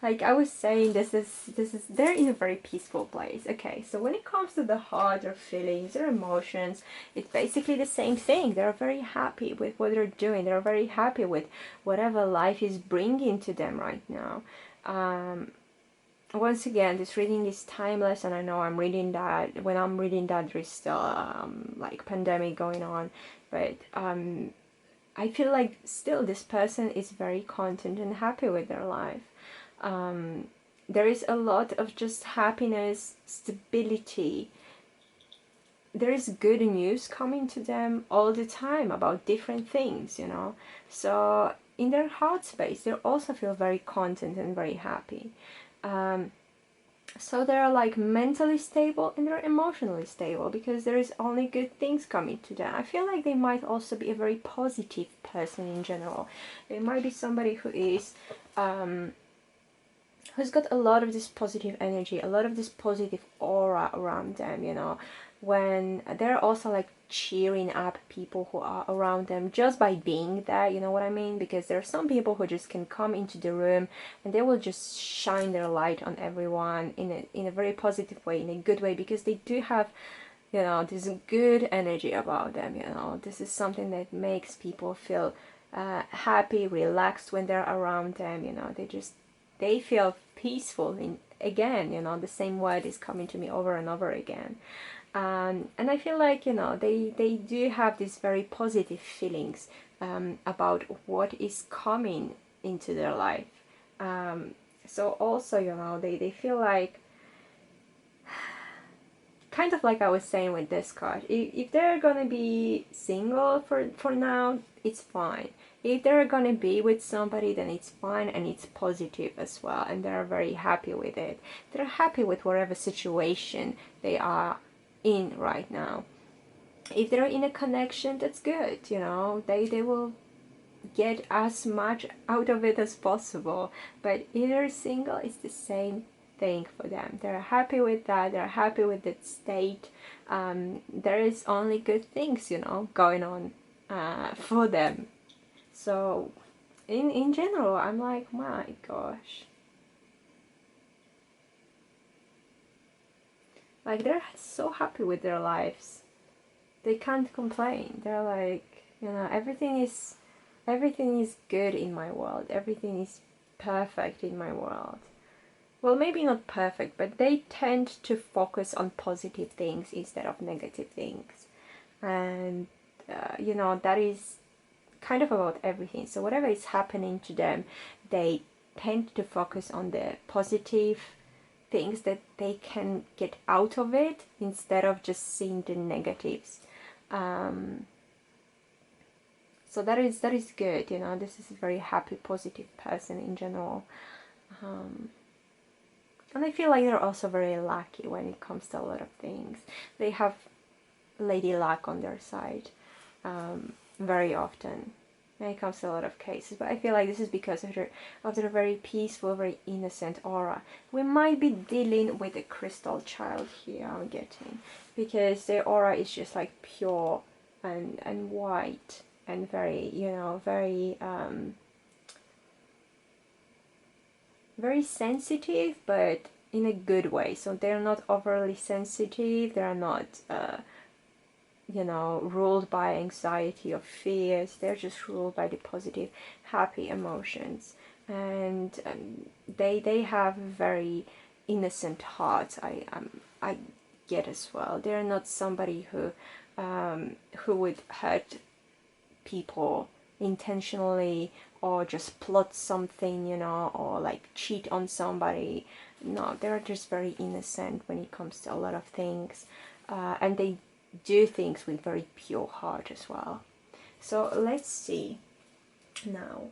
Like I was saying, this is they're in a very peaceful place. Okay, so when it comes to the heart, their feelings, their emotions, it's basically the same thing. They're very happy with what they're doing. They're very happy with whatever life is bringing to them right now. Once again, this reading is timeless, and I know I'm reading that, when I'm reading that, there's still like pandemic going on, but I feel like still this person is very content and happy with their life. There is a lot of just happiness, stability. There is good news coming to them all the time about different things, you know. So in their heart space, they also feel very content and very happy. So they're like mentally stable and they're emotionally stable, because there is only good things coming to them. I feel like they might also be a very positive person in general. They might be somebody who is who's got a lot of this positive energy, a lot of this positive aura around them, you know, when they're also like cheering up people who are around them just by being there, you know what I mean? Because there are some people who just can come into the room and they will just shine their light on everyone in a very positive way, in a good way, because they do have, you know, this good energy about them, you know. This is something that makes people feel happy, relaxed when they're around them, you know. They feel peaceful. Again, you know, the same word is coming to me over and over again. And I feel like, you know, they do have these very positive feelings about what is coming into their life. So also, you know, they feel like, kind of like I was saying with this card, if they're gonna be single for now, it's fine. If they're gonna be with somebody, then it's fine, and it's positive as well, and they're very happy with it. They're happy with whatever situation they are in right now. If they're in a connection, that's good, you know, they will get as much out of it as possible. But if they're single, it's the same thing for them. They're happy with that, they're happy with that state. There is only good things, you know, going on for them. So in general, I'm like, my gosh, like they're so happy with their lives, they can't complain. They're like, you know, everything is good in my world, everything is perfect in my world. Well, maybe not perfect, but they tend to focus on positive things instead of negative things. And you know, that is kind of about everything. So whatever is happening to them, they tend to focus on the positive things that they can get out of it instead of just seeing the negatives. So that is good, you know. This is a very happy, positive person in general. And I feel like they're also very lucky when it comes to a lot of things. They have lady luck on their side very often when it comes to a lot of cases. But I feel like this is because of their very peaceful, very innocent aura. We might be dealing with a crystal child here, I'm getting. Because their aura is just like pure and white and very, you know, very very sensitive, but in a good way. So they're not overly sensitive, they're not you know, ruled by anxiety or fears. They're just ruled by the positive, happy emotions. And they have very innocent hearts. I get as well. They're not somebody who would hurt people intentionally or just plot something, you know, or like cheat on somebody. No, they're just very innocent when it comes to a lot of things, and they do things with very pure heart as well. So let's see now,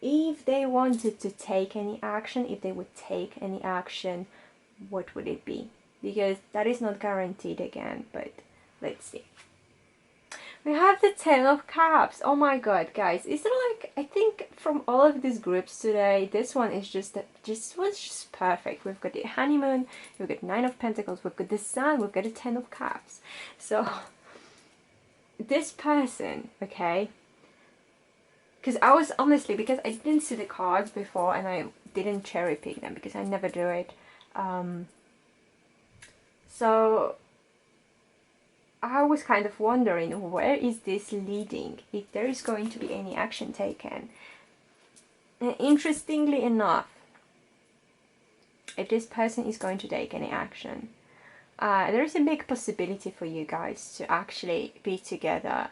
if they wanted to take any action, if they would take any action, what would it be? Because that is not guaranteed again, but let's see. We have the Ten of Cups. Oh my god, guys. Is there like, I think from all of these groups today, this one is just perfect. We've got the honeymoon, we've got Nine of Pentacles, we've got the Sun, we've got the Ten of Cups. So, this person, okay, because I was, honestly, because I didn't see the cards before and I didn't cherry pick them because I never do it. So I was kind of wondering, where is this leading, if there is going to be any action taken. And interestingly enough, if this person is going to take any action, there is a big possibility for you guys to actually be together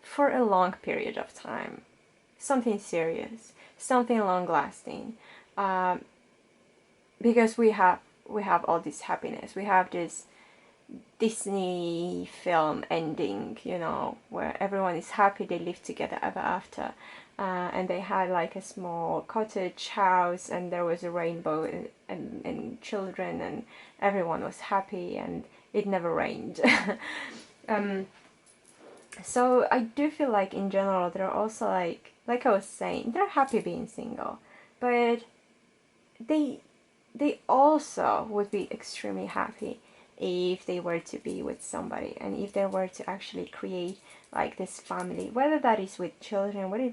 for a long period of time. Something serious, something long-lasting, because we have all this happiness. We have this Disney film ending, you know, where everyone is happy, they live together ever after, and they had like a small cottage house, and there was a rainbow and children, and everyone was happy, and it never rained. So I do feel like in general they're also like I was saying, they're happy being single, but they also would be extremely happy if they were to be with somebody, and if they were to actually create like this family, whether that is with children, whether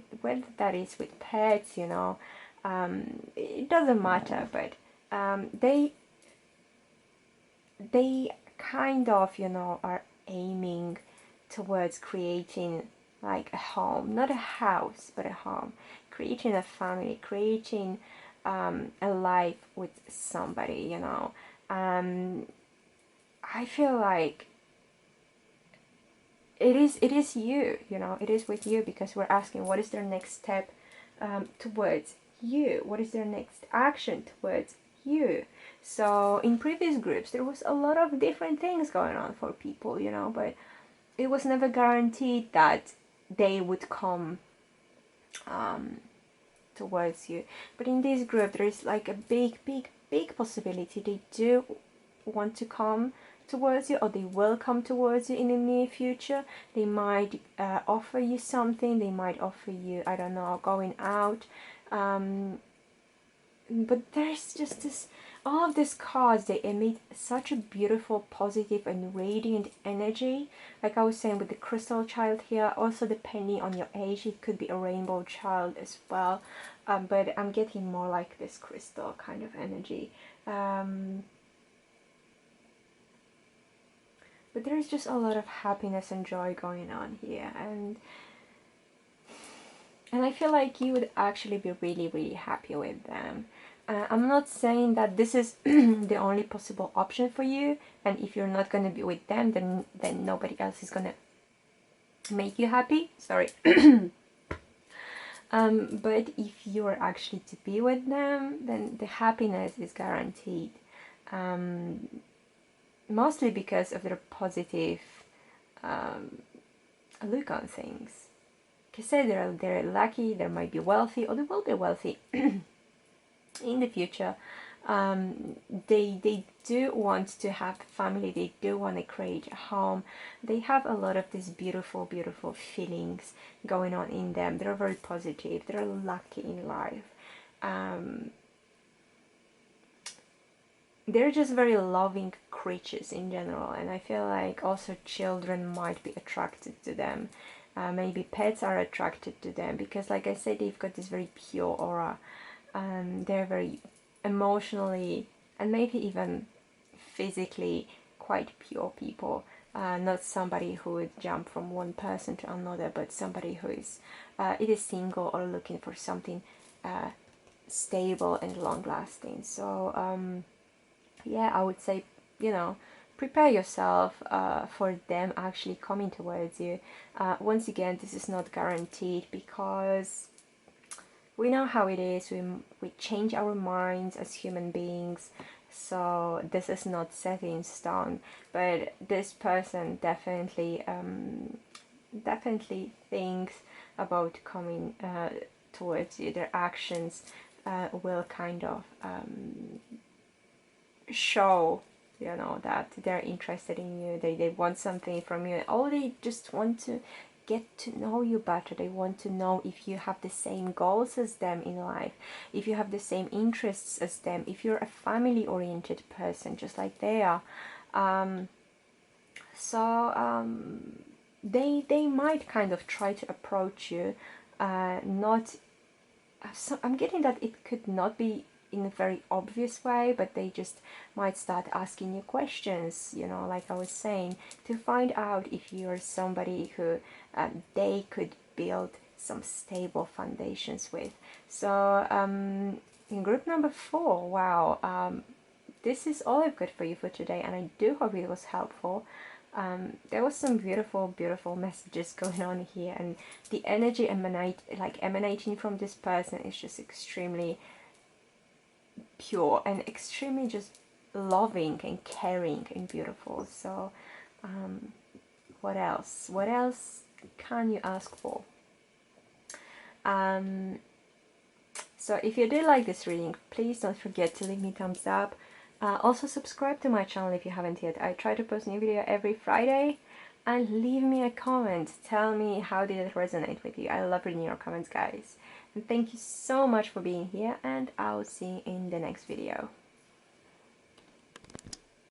that is with pets, you know, it doesn't matter, but they kind of, you know, are aiming towards creating like a home, not a house, but a home, creating a family, creating a life with somebody, you know. I feel like it is you, you know, it is with you, because we're asking what is their next step towards you, what is their next action towards you. So in previous groups there was a lot of different things going on for people, you know, but it was never guaranteed that they would come towards you. But in this group there is like a big possibility they do want to come towards you, or they will come towards you in the near future. They might offer you something, they might offer you, I don't know, going out, but there's just this, all of these cards, they emit such a beautiful, positive and radiant energy. Like I was saying with the crystal child here, also depending on your age, it could be a rainbow child as well, but I'm getting more like this crystal kind of energy. But there's just a lot of happiness and joy going on here, and I feel like you would actually be really happy with them. I'm not saying that this is the only possible option for you, and if you're not going to be with them, then nobody else is going to make you happy. Sorry. But if you're actually to be with them, then the happiness is guaranteed. Mostly because of their positive look on things. Like I said, they're lucky, they might be wealthy, or they will be wealthy in the future. They do want to have family, they do want to create a home. They have a lot of these beautiful feelings going on in them. They're very positive, they're lucky in life. They're just very loving creatures in general, and I feel like also children might be attracted to them. Maybe pets are attracted to them, because like I said, they've got this very pure aura. They're very emotionally and maybe even physically quite pure people. Not somebody who would jump from one person to another, but somebody who is either single or looking for something stable and long lasting. So yeah, I would say, you know, prepare yourself for them actually coming towards you. Once again, this is not guaranteed, because we know how it is. We change our minds as human beings, so this is not set in stone. But this person definitely thinks about coming towards you. Their actions will kind of show, you know, that they're interested in you. They want something from you, or they just want to get to know you better. They want to know if you have the same goals as them in life, if you have the same interests as them, if you're a family oriented person just like they are. They might kind of try to approach you, not so I'm getting that it could not be in a very obvious way, but they just might start asking you questions, you know, like I was saying, to find out if you're somebody who they could build some stable foundations with. So in group number 4, wow, this is all I've got for you for today, and I do hope it was helpful. There was some beautiful messages going on here, and the energy emanating from this person is just extremely pure and extremely just loving and caring and beautiful. So what else can you ask for? So if you did like this reading, please don't forget to leave me a thumbs up. Also subscribe to my channel if you haven't yet. I try to post a new video every Friday, and leave me a comment. Tell me how did it resonate with you. I love reading your comments, guys. And thank you so much for being here, and I'll see you in the next video.